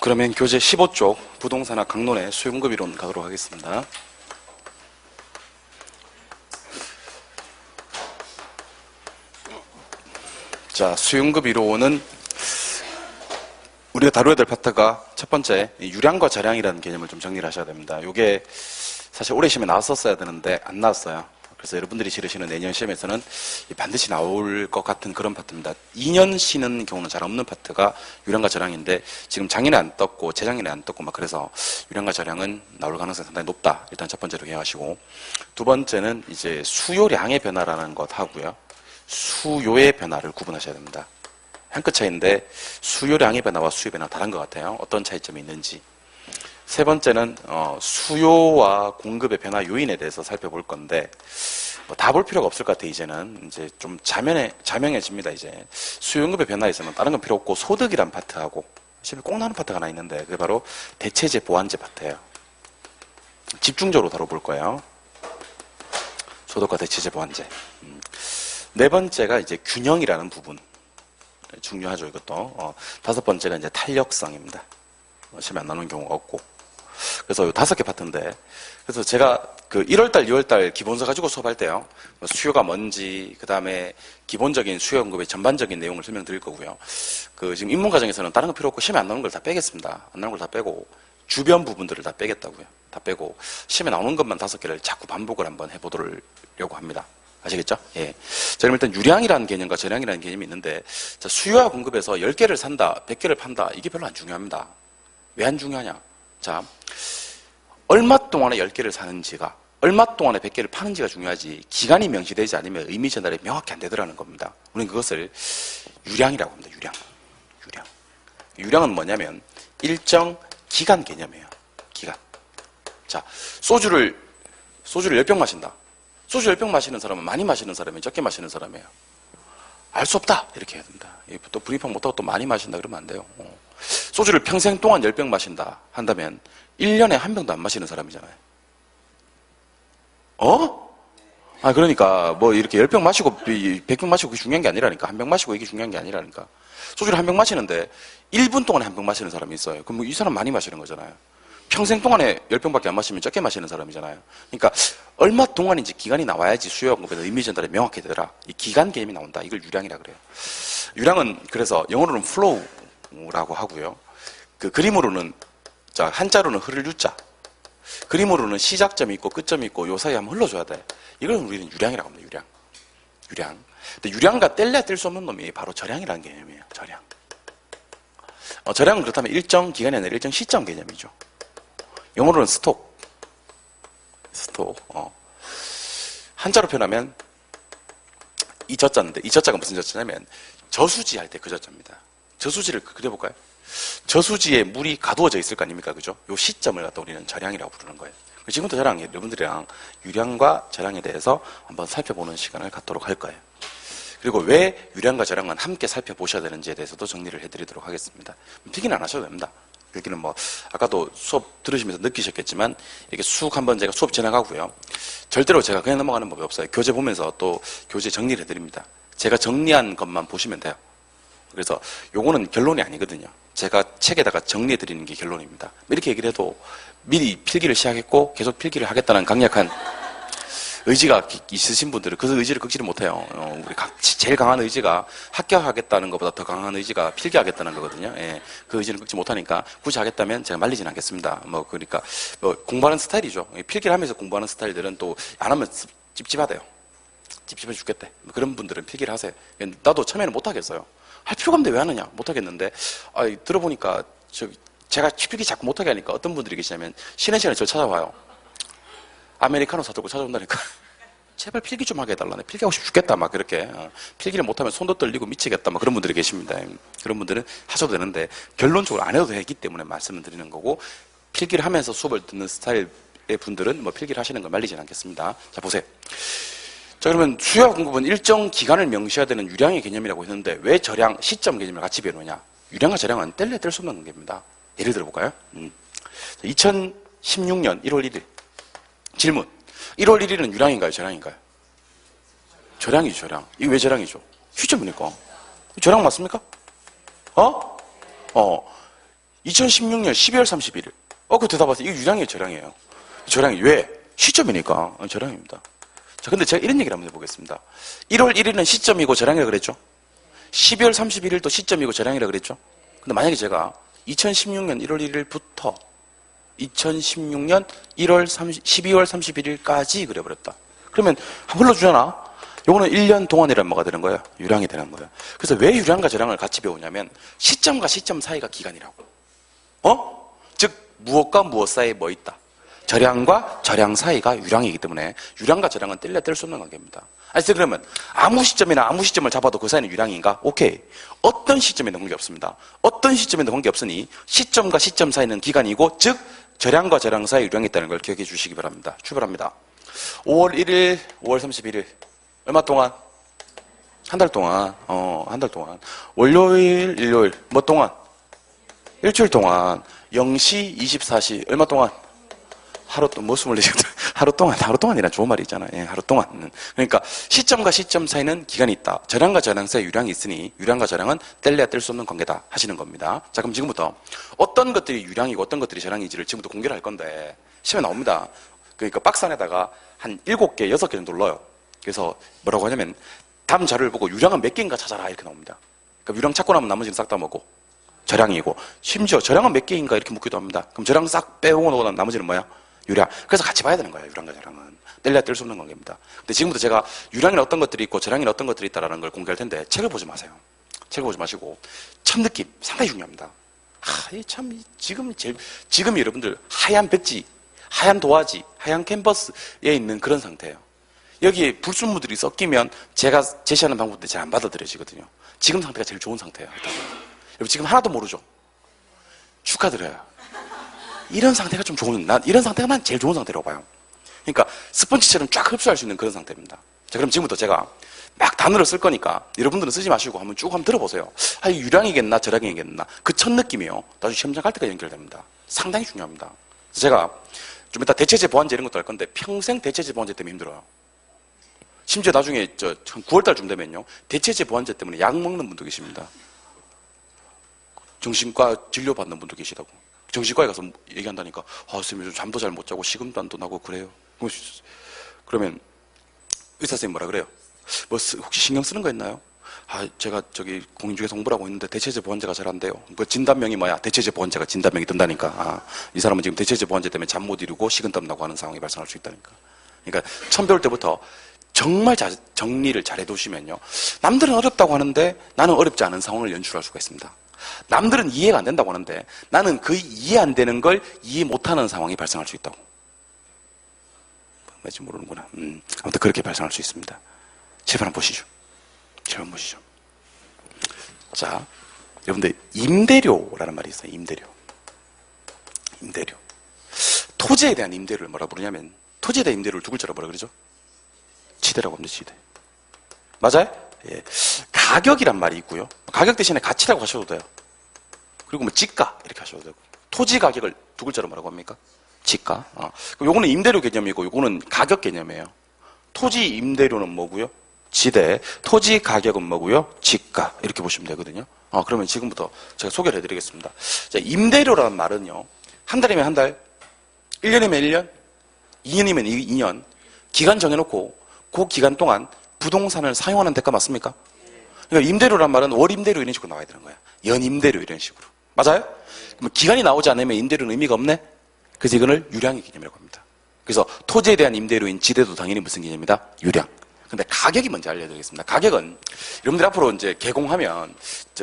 그러면 교재 15쪽 부동산학 강론의 수요공급 이론 가도록 하겠습니다. 자, 수요공급 이론은 우리가 다뤄야 될 파트가 첫 번째 유량과 저량이라는 개념을 좀 정리를 하셔야 됩니다. 이게 사실 올해 시험에 나왔었어야 되는데 안 나왔어요. 그래서 여러분들이 치르시는 내년 시험에서는 반드시 나올 것 같은 그런 파트입니다. 2년 쉬는 경우는 잘 없는 파트가 유량과 저량인데 지금 작년에 안 떴고 재작년에 안 떴고 막 그래서 유량과 저량은 나올 가능성이 상당히 높다. 일단 첫 번째로 기억하시고, 두 번째는 이제 수요량의 변화라는 것 하고요. 수요의 변화를 구분하셔야 됩니다. 한 끗 차이인데 수요량의 변화와 수요 변화가 다른 것 같아요. 어떤 차이점이 있는지. 세 번째는 수요와 공급의 변화 요인에 대해서 살펴볼 건데 다 볼 필요가 없을 것 같아요. 이제는 이제 좀 자명해집니다. 이제 수요 공급의 변화에서는 다른 건 필요 없고 소득이란 파트하고 시험에 꼭 나오는 파트가 하나 있는데 그게 바로 대체재 보완재 파트예요. 집중적으로 다뤄볼 거예요. 소득과 대체재 보완재. 네 번째가 이제 균형이라는 부분. 중요하죠, 이것도. 다섯 번째가 이제 탄력성입니다. 시험에 안 나오는 경우가 없고. 그래서 5개 파트인데, 그래서 제가 그 1월달, 2월달 기본서 가지고 수업할 때요. 수요가 뭔지, 그 다음에 기본적인 수요 공급의 전반적인 내용을 설명드릴 거고요. 그 지금 입문 과정에서는 다른 거 필요 없고 시험에 안 나오는 걸 다 빼겠습니다. 안 나오는 걸 다 빼고, 주변 부분들을 다 빼겠다고요. 다 빼고, 시험에 나오는 것만 5개를 자꾸 반복을 한번 해보려고 합니다. 아시겠죠? 예. 자, 그럼 일단 유량이라는 개념과 저량이라는 개념이 있는데, 자, 수요와 공급에서 10개를 산다, 100개를 판다, 이게 별로 안 중요합니다. 왜 안 중요하냐? 자, 얼마 동안에 10개를 사는지가, 얼마 동안에 100개를 파는지가 중요하지, 기간이 명시되지 않으면 의미 전달이 명확히 안 되더라는 겁니다. 우리는 그것을 유량이라고 합니다. 유량. 유량은 뭐냐면, 일정 기간 개념이에요. 기간. 자, 소주를 10병 마신다. 소주 10병 마시는 사람은 많이 마시는 사람이에요? 적게 마시는 사람이에요? 알 수 없다. 이렇게 해야 된다. 또 브리핑 못하고 또 많이 마신다 그러면 안 돼요. 소주를 평생 동안 10병 마신다 한다면 1년에 한 병도 안 마시는 사람이잖아요. 그러니까 뭐 이렇게 10병 마시고 100병 마시고 그게 중요한 게 아니라니까. 한 병 마시고 이게 중요한 게 아니라니까. 소주를 한 병 마시는데 1분 동안에 한 병 마시는 사람이 있어요. 그럼 뭐 이 사람 많이 마시는 거잖아요. 평생 동안에 10병밖에 안 마시면 적게 마시는 사람이잖아요. 그러니까 얼마 동안인지 기간이 나와야지 수요와 공급에서 의미 전달이 명확히 되더라. 이 기간 개념이 나온다. 이걸 유량이라 그래요. 유량은 그래서 영어로는 flow라고 하고요. 그 그림으로는, 자, 한자로는 흐를 유자. 그림으로는 시작점이 있고 끝점이 있고 요 사이에 한번 흘러줘야 돼. 이걸 우리는 유량이라고 합니다. 유량. 근데 유량과 뗄래야 뗄 수 없는 놈이 바로 저량이라는 개념이에요. 저량. 저량은 그렇다면 일정 기간이 아니라 일정 시점 개념이죠. 영어로는 스톡. 한자로 표현하면 이 저자인데, 이 저자가 무슨 저자냐면 저수지 할 때 그 저자입니다. 저수지를 그려볼까요? 저수지에 물이 가두어져 있을 거 아닙니까? 그죠? 요 시점을 갖다 우리는 저량이라고 부르는 거예요. 지금부터 저랑 여러분들이랑 유량과 저량에 대해서 한번 살펴보는 시간을 갖도록 할 거예요. 그리고 왜 유량과 저량은 함께 살펴보셔야 되는지에 대해서도 정리를 해드리도록 하겠습니다. 필기는 안 하셔도 됩니다. 필기는 뭐 아까도 수업 들으시면서 느끼셨겠지만 이렇게 쑥 한번 제가 수업 지나가고요. 절대로 제가 그냥 넘어가는 법이 없어요. 교재 보면서 또 교재 정리를 해드립니다. 제가 정리한 것만 보시면 돼요. 그래서 요거는 결론이 아니거든요. 제가 책에다가 정리해드리는 게 결론입니다. 이렇게 얘기를 해도 미리 필기를 시작했고 계속 필기를 하겠다는 강력한 의지가 있으신 분들은 그 의지를 꺾지를 못해요. 우리 제일 강한 의지가 합격하겠다는 것보다 더 강한 의지가 필기하겠다는 거거든요. 예, 그 의지를 꺾지 못하니까 굳이 하겠다면 제가 말리진 않겠습니다. 그러니까 공부하는 스타일이죠. 필기를 하면서 공부하는 스타일들은 또 안 하면 찝찝하대요. 찝찝해 죽겠대. 그런 분들은 필기를 하세요. 나도 처음에는 못 하겠어요. 할 필요가 없는데 왜 하느냐? 못 하겠는데 들어보니까 제가 필기 자꾸 못 하게 하니까 어떤 분들이 계시냐면 쉬는 시간에 저를 찾아와요. 아메리카노 사들고 찾아온다니까. 제발 필기 좀 하게 해달라. 필기하고 싶어 죽겠다. 막 그렇게. 필기를 못하면 손도 떨리고 미치겠다. 막 그런 분들이 계십니다. 그런 분들은 하셔도 되는데 결론적으로 안 해도 되기 때문에 말씀을 드리는 거고, 필기를 하면서 수업을 듣는 스타일의 분들은 뭐 필기를 하시는 걸 말리진 않겠습니다. 자, 보세요. 자, 그러면 수요와 공급은 일정 기간을 명시해야 되는 유량의 개념이라고 했는데 왜 저량, 시점 개념을 같이 배우느냐? 유량과 저량은 뗄래야 뗄 수 없는 관계입니다. 예를 들어볼까요? 2016년 1월 1일. 질문. 1월 1일은 유량인가요? 저량인가요? 저량이죠, 저량. 이게 왜 저량이죠? 시점이니까. 저량 맞습니까? 2016년 12월 31일. 그 대답하세요. 이거 유량이에요, 저량이에요? 저량이 왜? 시점이니까 저량입니다. 자, 근데 제가 이런 얘기를 한번 해보겠습니다. 1월 1일은 시점이고 저량이라고 그랬죠? 12월 31일도 시점이고 저량이라고 그랬죠? 근데 만약에 제가 2016년 1월 1일부터 2016년 12월 31일까지 그려버렸다. 그러면 흘러주잖아? 요거는 1년 동안이란 뭐가 되는 거예요? 유량이 되는 거예요. 그래서 왜 유량과 저량을 같이 배우냐면 시점과 시점 사이가 기간이라고. 즉 무엇과 무엇 사이에 뭐 있다? 저량과 저량 사이가 유량이기 때문에 유량과 저량은 뗄래야 뗄 수 없는 관계입니다. 그러면 아무 시점이나 아무 시점을 잡아도 그 사이는 유량인가? 오케이. 어떤 시점에는 관계없습니다. 어떤 시점에는 관계없으니 시점과 시점 사이는 기간이고 즉 저량과 저량 사이 유량이 있다는 걸 기억해 주시기 바랍니다. 출발합니다. 5월 1일, 5월 31일 얼마 동안? 한 달 동안. 한 달 동안. 월요일, 일요일 뭐 동안? 일주일 동안. 0시, 24시 얼마 동안? 하루 동안, 뭐 24시간 하루 동안이란 좋은 말이 있잖아. 예, 하루 동안. 그러니까 시점과 시점 사이는 기간이 있다. 저량과 저량 사이 유량이 있으니 유량과 저량은 뗄래야 뗄 수 없는 관계다 하시는 겁니다. 자, 그럼 지금부터 어떤 것들이 유량이고 어떤 것들이 저량인지를 지금부터 공개를 할 건데 시험에 나옵니다. 그러니까 박스 안에다가 한 7개, 6개 정도 넣어요. 그래서 뭐라고 하냐면 다음 자료를 보고 유량은 몇 개인가 찾아라 이렇게 나옵니다. 그러니까 유량 찾고 나면 나머지는 싹 다 먹고 저량이고 심지어 저량은 몇 개인가 이렇게 묻기도 합니다. 그럼 저량 싹 빼고 놓고 나머지는 뭐야? 유량. 그래서 같이 봐야 되는 거예요. 유량과 저량은. 뗄래야 뗄 수 없는 관계입니다. 근데 지금부터 제가 유량에는 어떤 것들이 있고 저량에는 어떤 것들이 있다는 걸 공개할 텐데 책을 보지 마세요. 책을 보지 마시고 첫 느낌 상당히 중요합니다. 지금 여러분들 하얀 백지, 하얀 도화지, 하얀 캔버스에 있는 그런 상태예요. 여기에 불순물들이 섞이면 제가 제시하는 방법도 잘 안 받아들여지거든요. 지금 상태가 제일 좋은 상태예요. 여러분 지금 하나도 모르죠? 축하드려요. 이런 상태가 좀 이런 상태가 난 제일 좋은 상태라고 봐요. 그러니까 스펀지처럼 쫙 흡수할 수 있는 그런 상태입니다. 자, 그럼 지금부터 제가 막 단어를 쓸 거니까 여러분들은 쓰지 마시고 한번 들어보세요. 유량이겠나 저량이겠나 그 첫 느낌이요. 나중에 시험장 갈 때까지 연결됩니다. 상당히 중요합니다. 제가 좀 이따 대체제 보완제 이런 것도 할 건데 평생 대체제 보완제 때문에 힘들어요. 심지어 나중에 9월달쯤 되면요 대체제 보완제 때문에 약 먹는 분도 계십니다. 정신과 진료 받는 분도 계시다고. 정신과에 가서 얘기한다니까 선생님 요즘 잠도 잘 못 자고 식음도 안 나고 그래요. 그러면 의사 선생님 뭐라 그래요? 뭐 혹시 신경 쓰는 거 있나요? 제가 공인중개사 공부를 하고 있는데 대체제 보완제가 잘 안 돼요. 그 진단명이 뭐야? 대체제 보완제가 진단명이 뜬다니까. 이 사람은 지금 대체제 보완제 때문에 잠 못 이루고 식은땀 나고 하는 상황이 발생할 수 있다니까. 그러니까 처음 배울 때부터 정말 정리를 잘 해두시면요. 남들은 어렵다고 하는데 나는 어렵지 않은 상황을 연출할 수가 있습니다. 남들은 이해가 안 된다고 하는데 나는 그 이해 안 되는 걸 이해 못하는 상황이 발생할 수 있다고. 뭔지 모르는구나. 아무튼 그렇게 발생할 수 있습니다. 제발 한번 보시죠. 제발 보시죠. 자, 여러분들 임대료라는 말이 있어요. 임대료. 토지에 대한 임대료를 뭐라 부르냐면 토지에 대한 임대료를 두 글자로 뭐라 그러죠? 지대라고 합니다. 지대. 맞아요? 예. 가격이란 말이 있고요. 가격 대신에 가치라고 하셔도 돼요. 그리고 뭐 지가 이렇게 하셔도 되고. 토지 가격을 두 글자로 뭐라고 합니까? 지가. 요거는 임대료 개념이고 요거는 가격 개념이에요. 토지 임대료는 뭐고요? 지대. 토지 가격은 뭐고요? 지가. 이렇게 보시면 되거든요. 그러면 지금부터 제가 소개를 해드리겠습니다. 자, 임대료라는 말은요. 한 달이면 한 달, 1년이면 1년, 2년이면 2년 기간 정해놓고 그 기간 동안 부동산을 사용하는 대가 맞습니까? 그러니까 임대료란 말은 월 임대료 이런 식으로 나와야 되는 거야. 연 임대료 이런 식으로. 맞아요? 그럼 기간이 나오지 않으면 임대료는 의미가 없네? 그래서 이거를 유량의 개념이라고 합니다. 그래서 토지에 대한 임대료인 지대도 당연히 무슨 개념이다? 유량. 근데 가격이 뭔지 알려드리겠습니다. 가격은 여러분들 앞으로 이제 개공하면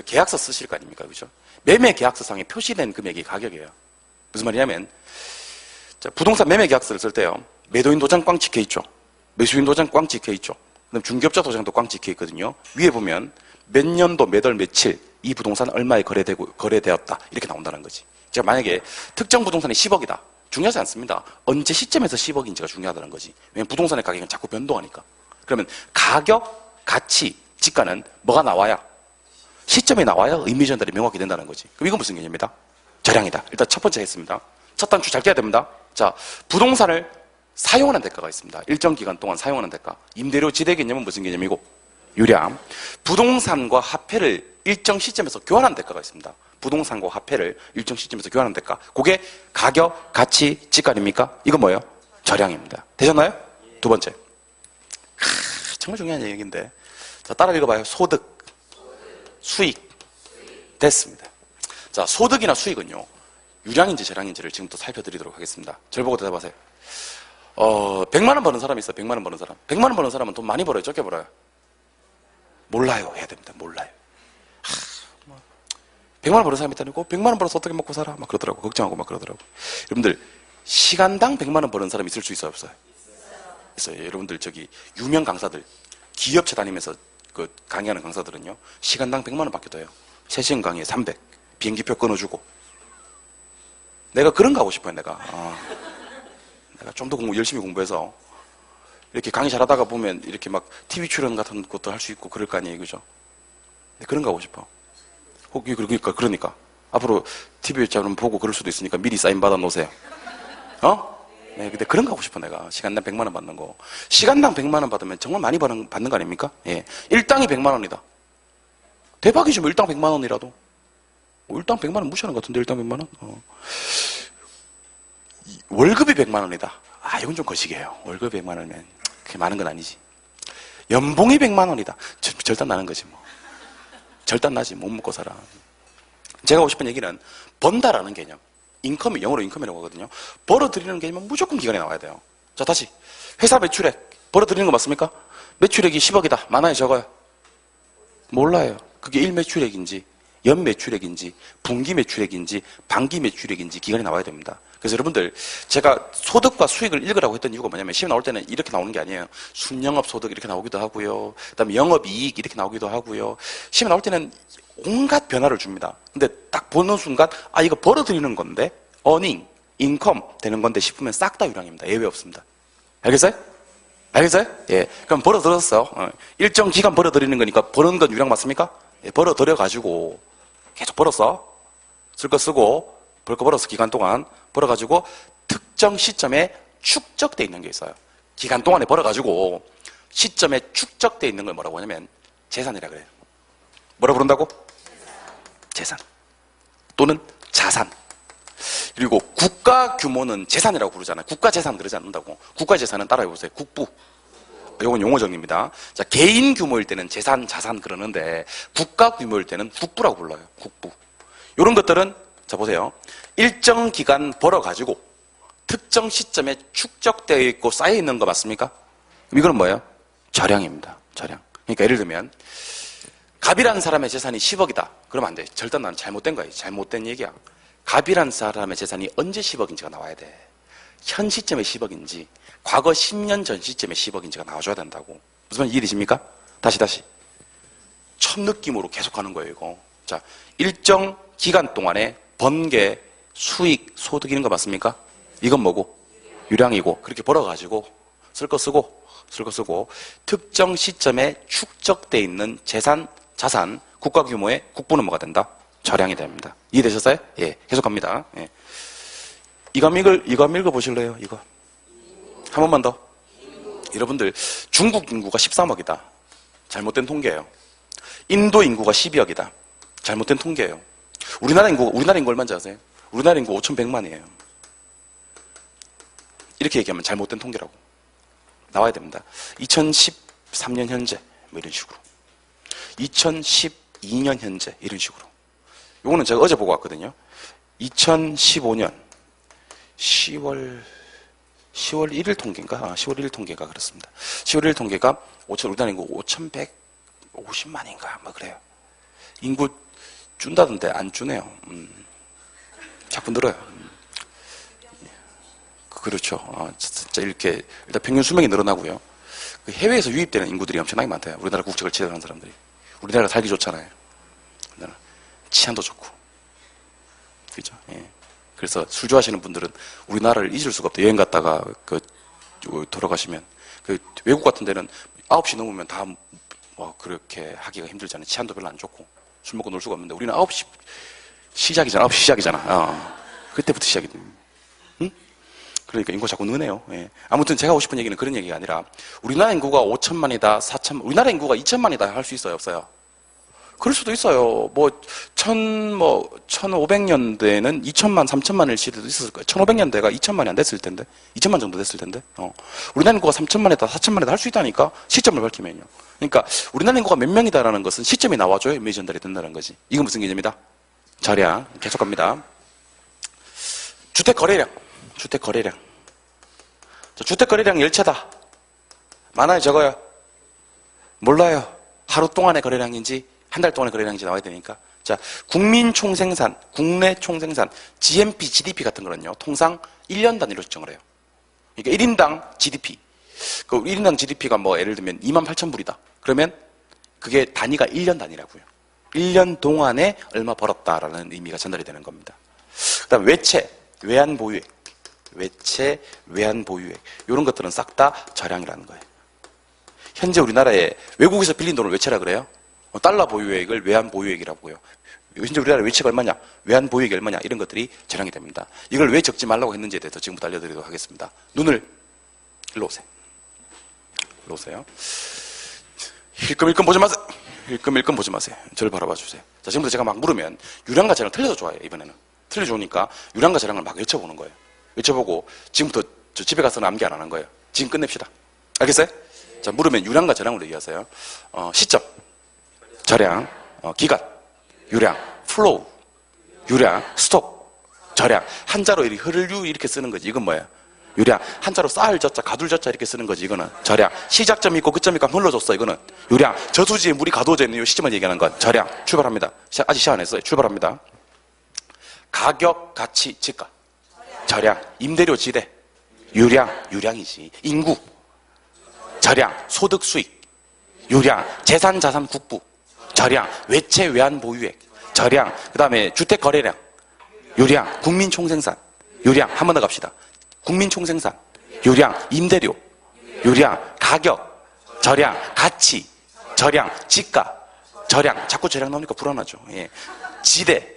계약서 쓰실 거 아닙니까? 그죠? 매매 계약서상에 표시된 금액이 가격이에요. 무슨 말이냐면 부동산 매매 계약서를 쓸 때요. 매도인 도장 꽝 찍혀 있죠. 매수인 도장 꽝 찍혀 있죠. 그다음 중개업자 도장도 꽝 찍혀 있거든요. 위에 보면 몇 년도 몇 월 며칠 이 부동산 얼마에 거래되었다 이렇게 나온다는 거지. 제가 만약에 특정 부동산이 10억이다. 중요하지 않습니다. 언제 시점에서 10억인지가 중요하다는 거지. 왜냐면 부동산의 가격은 자꾸 변동하니까. 그러면 가격, 가치, 지가는 뭐가 나와야? 시점에 나와야 의미 전달이 명확히 된다는 거지. 그럼 이건 무슨 개념이다? 저량이다. 일단 첫 번째 했습니다. 첫 단추 잘 깨야 됩니다. 자, 부동산을 사용하는 대가가 있습니다. 일정 기간 동안 사용하는 대가. 임대료 지대 개념은 무슨 개념이고? 유량. 부동산과 화폐를 일정 시점에서 교환하는 대가가 있습니다. 부동산과 화폐를 일정 시점에서 교환하는 대가. 그게 가격, 가치, 지가 아닙니까? 이건 뭐예요? 절약입니다. 되셨나요? 두 번째. 정말 중요한 얘기인데. 자, 따라 읽어봐요. 소득, 수익. 됐습니다. 자, 소득이나 수익은요, 유량인지 절약인지를 지금부터 살펴드리도록 하겠습니다. 저를 보고 대답하세요. 100만 원 버는 사람이 있어요. 100만 원 버는 사람. 100만 원 버는 사람은 돈 많이 벌어요? 적게 벌어요? 몰라요. 해야 됩니다. 몰라요. 100만 원 버는 사람이 있다니, 100만 원 벌어서 어떻게 먹고 살아? 막 그러더라고. 걱정하고 막 그러더라고. 여러분들, 시간당 100만 원 버는 사람 있을 수 있어요? 없어요? 있어요. 여러분들, 유명 강사들, 기업체 다니면서 강의하는 강사들은요, 시간당 100만 원 받기도 해요. 3시간 강의에 300. 비행기표 끊어주고. 내가 그런 거 하고 싶어요, 내가. 내가 좀 더 열심히 공부해서, 이렇게 강의 잘하다가 보면, 이렇게 막, TV 출연 같은 것도 할 수 있고, 그럴 거 아니에요, 그죠? 그런 거 하고 싶어. 그러니까. 앞으로 TV 좀 보고 그럴 수도 있으니까 미리 사인 받아 놓으세요. 네, 근데 그런 거 하고 싶어, 내가. 시간당 100만 원 받는 거. 시간당 100만 원 받으면 정말 많이 받는 거 아닙니까? 예. 일당이 100만 원이다. 대박이죠, 뭐, 일당 100만 원이라도. 일당 100만 원 무시하는 것 같은데, 일당 100만 원? 월급이 100만 원이다. 이건 좀 거시기해요. 월급이 100만 원이면 그게 많은 건 아니지. 연봉이 100만 원이다. 절단 나는 거지, 뭐. 절단 나지, 못 먹고 살아. 제가 하고 싶은 얘기는, 번다라는 개념. 인컴이, 영어로 인컴이라고 하거든요. 벌어들이는 개념은 무조건 기간에 나와야 돼요. 자, 다시. 회사 매출액. 벌어들이는 거 맞습니까? 매출액이 10억이다. 많아요, 적어요? 몰라요. 그게 일 매출액인지, 연 매출액인지, 분기 매출액인지, 반기 매출액인지 기간이 나와야 됩니다. 그래서 여러분들, 제가 소득과 수익을 읽으라고 했던 이유가 뭐냐면, 시험 나올 때는 이렇게 나오는 게 아니에요. 순영업 소득 이렇게 나오기도 하고요. 그 다음에 영업이익 이렇게 나오기도 하고요. 시험 나올 때는 온갖 변화를 줍니다. 근데 딱 보는 순간, 이거 벌어들이는 건데, 어닝, 인컴 되는 건데 싶으면 싹 다 유량입니다. 예외 없습니다. 알겠어요? 알겠어요? 예. 그럼 벌어들었어요. 일정 기간 벌어들이는 거니까, 버는 건 유량 맞습니까? 예, 벌어들여가지고, 계속 벌었어. 쓸 거 쓰고, 벌 거 벌어서 기간 동안 벌어가지고, 특정 시점에 축적돼 있는 게 있어요. 기간 동안에 벌어가지고, 시점에 축적돼 있는 걸 뭐라고 하냐면, 재산이라 그래요. 뭐라 부른다고? 재산. 또는 자산. 그리고 국가 규모는 재산이라고 부르잖아요. 국가 재산 그러지 않는다고. 국가 재산은 따라해보세요. 국부. 이건 용어 정리입니다. 자, 개인 규모일 때는 재산, 자산 그러는데 국가 규모일 때는 국부라고 불러요. 국부. 이런 것들은 자 보세요. 일정 기간 벌어가지고 특정 시점에 축적되어 있고 쌓여 있는 거 맞습니까? 이건 뭐예요? 절량입니다. 절량. 그러니까 예를 들면 갑이라는 사람의 재산이 10억이다. 그러면 안 돼. 절단 난 잘못된 거야. 잘못된 얘기야. 갑이라는 사람의 재산이 언제 10억인지가 나와야 돼. 현 시점에 10억인지 과거 10년 전 시점에 10억인지가 나와줘야 된다고. 무슨 말 이해되십니까? 다시. 첫 느낌으로 계속 가는 거예요, 이거. 자, 일정 기간 동안에 번 게 수익, 소득 이런 거 맞습니까? 이건 뭐고? 유량이고. 그렇게 벌어가지고 쓸 거 쓰고 특정 시점에 축적돼 있는 재산, 자산, 국가 규모의 국부는 뭐가 된다? 절량이 됩니다. 이해되셨어요? 예, 계속 갑니다. 예. 이거 한번 읽어보실래요? 이거. 한 번만 더. 여러분들, 중국 인구가 13억이다. 잘못된 통계예요. 인도 인구가 12억이다. 잘못된 통계예요. 우리나라 인구 얼마인지 아세요? 우리나라 인구 5,100만이에요. 이렇게 얘기하면 잘못된 통계라고. 나와야 됩니다. 2013년 현재, 뭐 이런 식으로. 2012년 현재, 이런 식으로. 요거는 제가 어제 보고 왔거든요. 2015년 10월 1일 통계인가? 10월 1일 통계가 그렇습니다. 10월 1일 통계가 우리나라 인구 5,150만인가? 뭐 그래요. 인구 준다던데 안 주네요. 자꾸 늘어요. 그렇죠. 진짜 이렇게 일단 평균 수명이 늘어나고요. 해외에서 유입되는 인구들이 엄청나게 많대요. 우리나라 국적을 취득하는 사람들이. 우리나라가 살기 좋잖아요. 우리나라 치안도 좋고. 그죠? 예. 그래서 술 좋아하시는 분들은 우리나라를 잊을 수가 없다. 여행 갔다가 돌아가시면 외국 같은 데는 9시 넘으면 다 뭐 그렇게 하기가 힘들잖아요. 치안도 별로 안 좋고 술 먹고 놀 수가 없는데 우리는 9시 시작이잖아. 그때부터 시작이 됩니다. 응? 그러니까 인구가 자꾸 느네요. 예. 아무튼 제가 하고 싶은 얘기는 그런 얘기가 아니라 우리나라 인구가 5천만이다, 4천만, 우리나라 인구가 2천만이다 할 수 있어요, 없어요? 그럴 수도 있어요. 1500년대에는 2천만, 3천만일 시대도 있었을 거예요. 1500년대가 2천만이 안 됐을 텐데. 2천만 정도 됐을 텐데. 우리나라 인구가 3천만에다 4천만에다 할 수 있다니까? 시점을 밝히면요. 그러니까, 우리나라 인구가 몇 명이다라는 것은 시점이 나와줘야 인명이 전달이 된다는 거지. 이건 무슨 개념이다? 자량. 계속 갑니다. 주택 거래량. 주택 거래량. 주택 거래량 열차다. 많아요, 적어요? 몰라요. 하루 동안의 거래량인지 한 달 동안의 거래량인지 나와야 되니까. 자, 국민 총생산, 국내 총생산, GNP, GDP 같은 거는요, 통상 1년 단위로 측정을 해요. 그러니까 1인당 GDP. 그 1인당 GDP가 예를 들면 28,000불이다. 그러면 그게 단위가 1년 단위라고요. 1년 동안에 얼마 벌었다라는 의미가 전달이 되는 겁니다. 그 다음 외채, 외환보유액. 외채, 외환보유액. 이런 것들은 싹 다 저량이라는 거예요. 현재 우리나라에 외국에서 빌린 돈을 외채라 그래요? 달러 보유액을 외환 보유액이라고 해요. 현재 우리나라 외채가 얼마냐? 외환 보유액이 얼마냐? 이런 것들이 저량이 됩니다. 이걸 왜 적지 말라고 했는지에 대해서 지금부터 알려드리도록 하겠습니다. 눈을 일로 오세요. 일로 오세요. 힐끔힐끔 보지 마세요. 힐끔힐끔 보지 마세요. 저를 바라봐 주세요. 자, 지금부터 제가 막 물으면 유량과 저량 틀려서 좋아해요. 이번에는 틀려 좋으니까 유량과 저량을 막 외쳐보는 거예요. 외쳐보고 지금부터 저 집에 가서는 암기 안 하는 거예요. 지금 끝냅시다. 알겠어요? 자, 물으면 유량과 저량을 얘기하세요. 시점, 저량, 기간, 유량, 플로우, 유량, 스톱, 저량. 한자로 흐를유 이렇게 쓰는 거지. 이건 뭐예요? 유량. 한자로 쌓을 젖자, 가둘 젖자 이렇게 쓰는 거지. 이거는 저량. 시작점이 있고 끝점이 있고 흘러줬어. 이거는 유량. 저수지에 물이 가두어져 있는 이 시점을 얘기하는 건 저량. 출발합니다. 아직 시작 안 했어요. 출발합니다. 가격, 가치, 지가. 저량. 임대료, 지대. 유량. 유량이지. 인구. 저량, 소득, 수익, 유량, 재산, 자산, 국부, 저량, 외채, 외환, 보유액, 저량, 그 다음에 주택 거래량, 유량, 국민 총생산, 유량, 한 번 더 갑시다. 국민 총생산, 유량, 임대료, 유량, 가격, 저량, 가치, 저량, 지가, 저량, 자꾸 저량 나오니까 불안하죠. 예. 지대,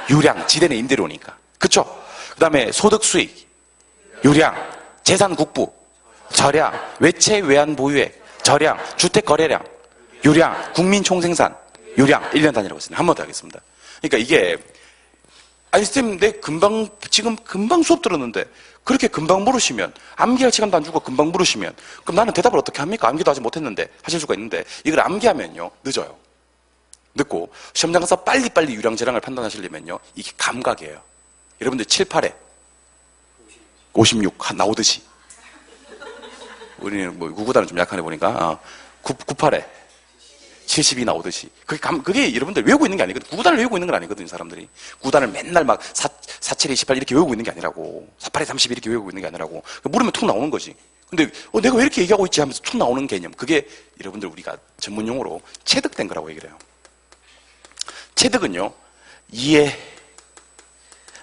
유량, 지대는 임대료니까. 그쵸? 그 다음에 소득, 수익, 유량, 재산 국부, 저량, 외채 외환 보유액, 저량, 주택 거래량, 유량, 국민 총생산, 유량, 1년 단위라고 했습니다. 한 번 더 하겠습니다. 그러니까 이게, 아니, 쌤, 지금 금방 수업 들었는데, 그렇게 금방 물으시면, 암기할 시간도 안 주고 금방 물으시면, 그럼 나는 대답을 어떻게 합니까? 암기도 아직 못했는데, 하실 수가 있는데, 이걸 암기하면요, 늦어요. 늦고, 시험장 가서 빨리빨리 유량, 저량을 판단하시려면요, 이게 감각이에요. 여러분들 7, 8에, 56 나오듯이. 우리는 구구단은 좀 약하네 보니까 98에 72 나오듯이. 그게 여러분들 외우고 있는 게 아니거든. 구구단을 외우고 있는 건 아니거든요, 사람들이. 구구단을 맨날 47에 28 이렇게 외우고 있는 게 아니라고. 48에 30 이렇게 외우고 있는 게 아니라고. 물으면 툭 나오는 거지. 근데 내가 왜 이렇게 얘기하고 있지 하면서 툭 나오는 개념. 그게 여러분들 우리가 전문 용어로 체득된 거라고 얘기를 해요. 체득은요, 이해,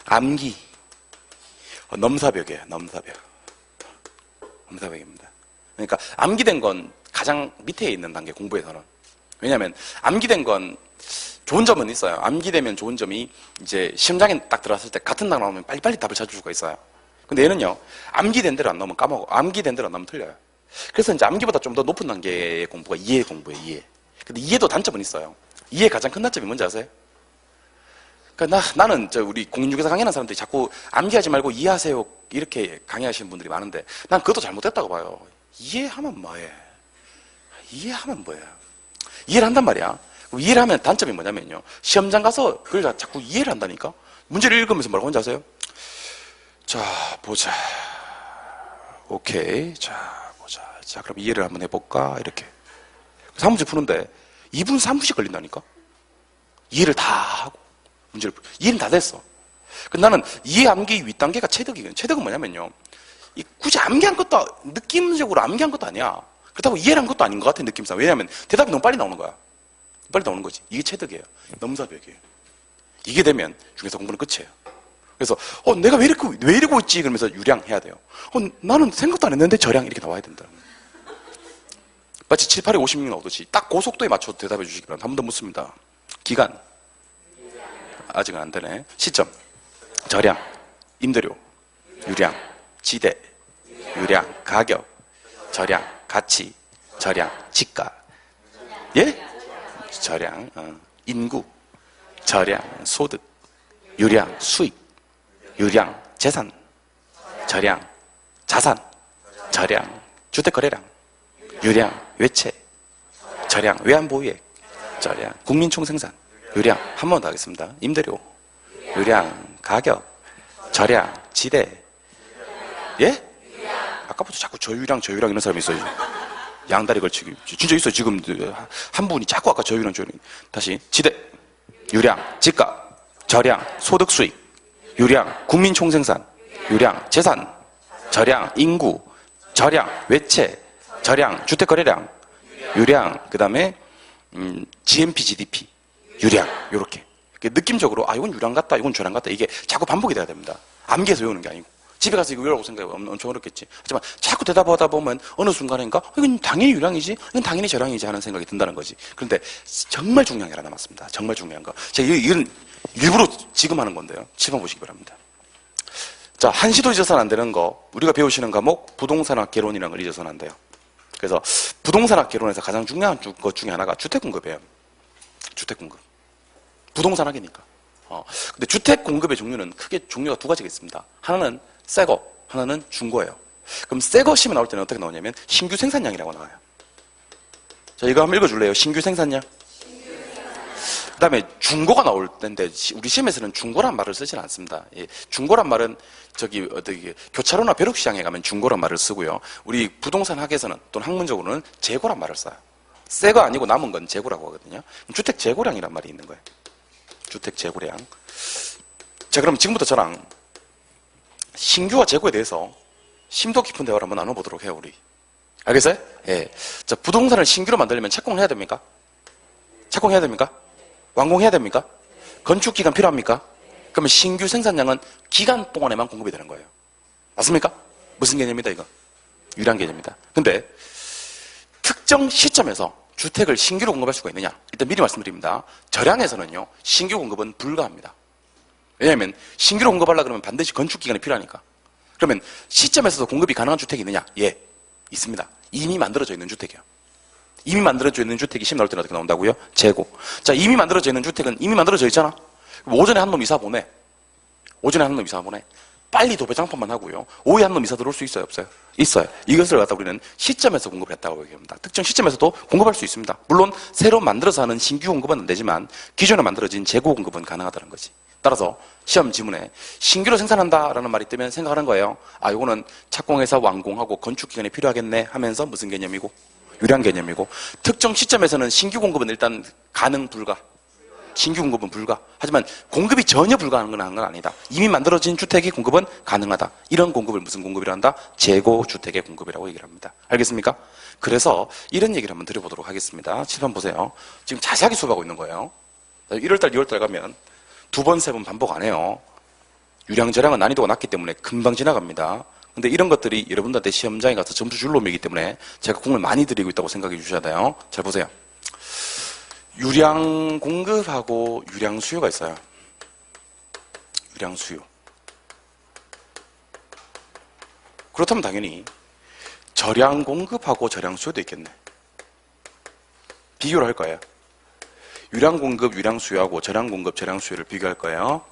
암기, 넘사벽이에요. 넘사벽입니다. 그러니까 암기된 건 가장 밑에 있는 단계, 공부에서는. 왜냐하면 암기된 건 좋은 점은 있어요. 암기되면 좋은 점이 이제 시험장에 딱 들어갔을 때 같은 당 나오면 빨리빨리 답을 찾을 수가 있어요. 근데 얘는요, 암기된 대로 안 나오면 까먹어. 암기된 대로 안 나오면 틀려요. 그래서 이제 암기보다 좀 더 높은 단계의 공부가 이해 공부예요, 이해. 근데 이해도 단점은 있어요. 이해 가장 큰 단점이 뭔지 아세요? 그러니까 나는 우리 공인중개사 강의하는 사람들이 자꾸 암기하지 말고 이해하세요 이렇게 강의하시는 분들이 많은데 난 그것도 잘못됐다고 봐요. 이해하면 뭐해? 이해하면 뭐야? 이해를 한단 말이야. 이해를 하면 단점이 뭐냐면요, 시험장 가서 그걸 자꾸 이해를 한다니까. 문제를 읽으면서 뭐라고 하는지 아세요? 자, 보자. 오케이. 자, 보자. 자, 그럼 이해를 한번 해볼까? 이렇게. 그래서 한 문제 푸는데 2분, 3분씩 걸린다니까? 이해를 다 하고. 문제를 이해는 다 됐어. 나는 이해 암기 윗단계가 체득이거든. 체득은 뭐냐면요, 굳이 암기한 것도 느낌적으로 암기한 것도 아니야. 그렇다고 이해를 한 것도 아닌 것 같아, 느낌상. 왜냐하면 대답이 너무 빨리 나오는 거야. 빨리 나오는 거지. 이게 체득이에요. 넘사벽이에요. 이게 되면 중개사 공부는 끝이에요. 그래서 내가 왜 이러고 있지? 그러면서 유량해야 돼요. 나는 생각도 안 했는데 저량 이렇게 나와야 된다. 마치 7, 8에 56 나오듯이 딱 그 속도에 맞춰서 대답해 주시기 바랍니다. 한 번 더 묻습니다. 기간. 아직은 안 되네. 시점, 저량, 임대료, 유량, 지대, 유량, 가격, 저량, 가치, 저량, 지가, 예? 절양, 인구, 절양, 소득, 유량, 수익, 유량, 재산, 절양, 자산, 절양, 주택거래량, 유량, 외채, 절양, 외환보유액, 절양, 국민총생산, 유량, 한 번 더 하겠습니다. 임대료, 유량, 가격, 절양, 지대, 예? 아까부터 자꾸 저유량 이런 사람이 있어요. 양다리 걸치기. 진짜 있어요. 지금 한 분이 자꾸 아까 저유량. 다시. 지대, 유량, 집값, 절양, 소득 수익, 유량, 국민 총생산, 유량, 재산, 절양, 인구, 절양, 외채, 절양, 주택거래량, 유량, 그 다음에 GNP, GDP, 유량, 요렇게. 느낌적으로 이건 유량 같다, 이건 절양 같다. 이게 자꾸 반복이 돼야 됩니다. 암기해서 외우는 게 아니고. 집에 가서 이거 외우라고 생각해. 엄청 어렵겠지. 하지만 자꾸 대답하다 보면 어느 순간인가 이건 당연히 유량이지, 이건 당연히 절양이지 하는 생각이 든다는 거지. 그런데 정말 중요한 게 하나 남았습니다. 정말 중요한 거. 제가 이건 일부러 지금 하는 건데요. 칠판 보시기 바랍니다. 자, 한시도 잊어서는 안 되는 거. 우리가 배우시는 과목 부동산학 개론이라는 걸 잊어서는 안 돼요. 그래서 부동산학 개론에서 가장 중요한 것 중에 하나가 주택공급이에요. 주택공급. 부동산학이니까. 근데 주택공급의 종류는 크게 종류가 두 가지가 있습니다. 하나는 새거, 하나는 중고예요. 그럼 새거 시험에 나올 때는 어떻게 나오냐면 신규 생산량이라고 나와요. 자, 이거 한번 읽어줄래요? 신규 생산량. 그 다음에 중고가 나올 때인데 우리 시험에서는 중고란 말을 쓰지는 않습니다. 예, 중고란 말은 교차로나 벼룩시장에 가면 중고란 말을 쓰고요. 우리 부동산 학에서는 또는 학문적으로는 재고란 말을 써요. 새거 아니고 남은 건 재고라고 하거든요. 주택 재고량이란 말이 있는 거예요. 주택 재고량. 자, 그럼 지금부터 저랑 신규와 재고에 대해서 심도 깊은 대화를 한번 나눠보도록 해요, 우리. 알겠어요? 예. 자, 부동산을 신규로 만들려면 착공을 해야 됩니까? 착공해야 됩니까? 완공해야 됩니까? 건축 기간 필요합니까? 그러면 신규 생산량은 기간 동안에만 공급이 되는 거예요. 맞습니까? 무슨 개념이다, 이거? 유량 개념이다. 근데 특정 시점에서 주택을 신규로 공급할 수가 있느냐? 일단 미리 말씀드립니다. 절양에서는요, 신규 공급은 불가합니다. 왜냐하면 신규로 공급하려고 그러면 반드시 건축 기간이 필요하니까. 그러면 시점에서도 공급이 가능한 주택이 있느냐? 예, 있습니다. 이미 만들어져 있는 주택이요. 이미 만들어져 있는 주택이 시험 나올 때는 어떻게 나온다고요? 재고. 자, 이미 만들어져 있는 주택은 이미 만들어져 있잖아. 오전에 한 놈 이사 보내. 오전에 한 놈 이사 보내. 빨리 도배장판만 하고요. 오후에 한 놈 이사 들어올 수 있어요, 없어요? 있어요. 이것을 갖다 우리는 시점에서 공급을 했다고 얘기합니다. 특정 시점에서도 공급할 수 있습니다. 물론 새로 만들어서 하는 신규 공급은 안 되지만 기존에 만들어진 재고 공급은 가능하다는 거지. 따라서 시험 지문에 신규로 생산한다라는 말이 뜨면 생각하는 거예요. 이거는 착공해서 완공하고 건축 기간이 필요하겠네 하면서 무슨 개념이고? 유량 개념이고. 특정 시점에서는 신규 공급은 일단 가능 불가. 신규 공급은 불가. 하지만 공급이 전혀 불가능한 건 아니다. 이미 만들어진 주택의 공급은 가능하다. 이런 공급을 무슨 공급이라 한다? 재고 주택의 공급이라고 얘기를 합니다. 알겠습니까? 그래서 이런 얘기를 한번 드려보도록 하겠습니다. 칠판 보세요. 지금 자세하게 수업하고 있는 거예요. 1월달, 2월달 가면 두 번, 세 번 반복 안 해요. 유량 절양은 난이도가 낮기 때문에 금방 지나갑니다. 근데 이런 것들이 여러분들한테 시험장에 가서 점수 줄 놈이기 때문에 제가 공을 많이 드리고 있다고 생각해 주셔야 돼요. 잘 보세요. 유량 공급하고 유량 수요가 있어요. 유량 수요. 그렇다면 당연히 저량 공급하고 저량 수요도 있겠네. 비교를 할 거예요. 유량 공급, 유량 수요하고 저량 공급, 저량 수요를 비교할 거예요.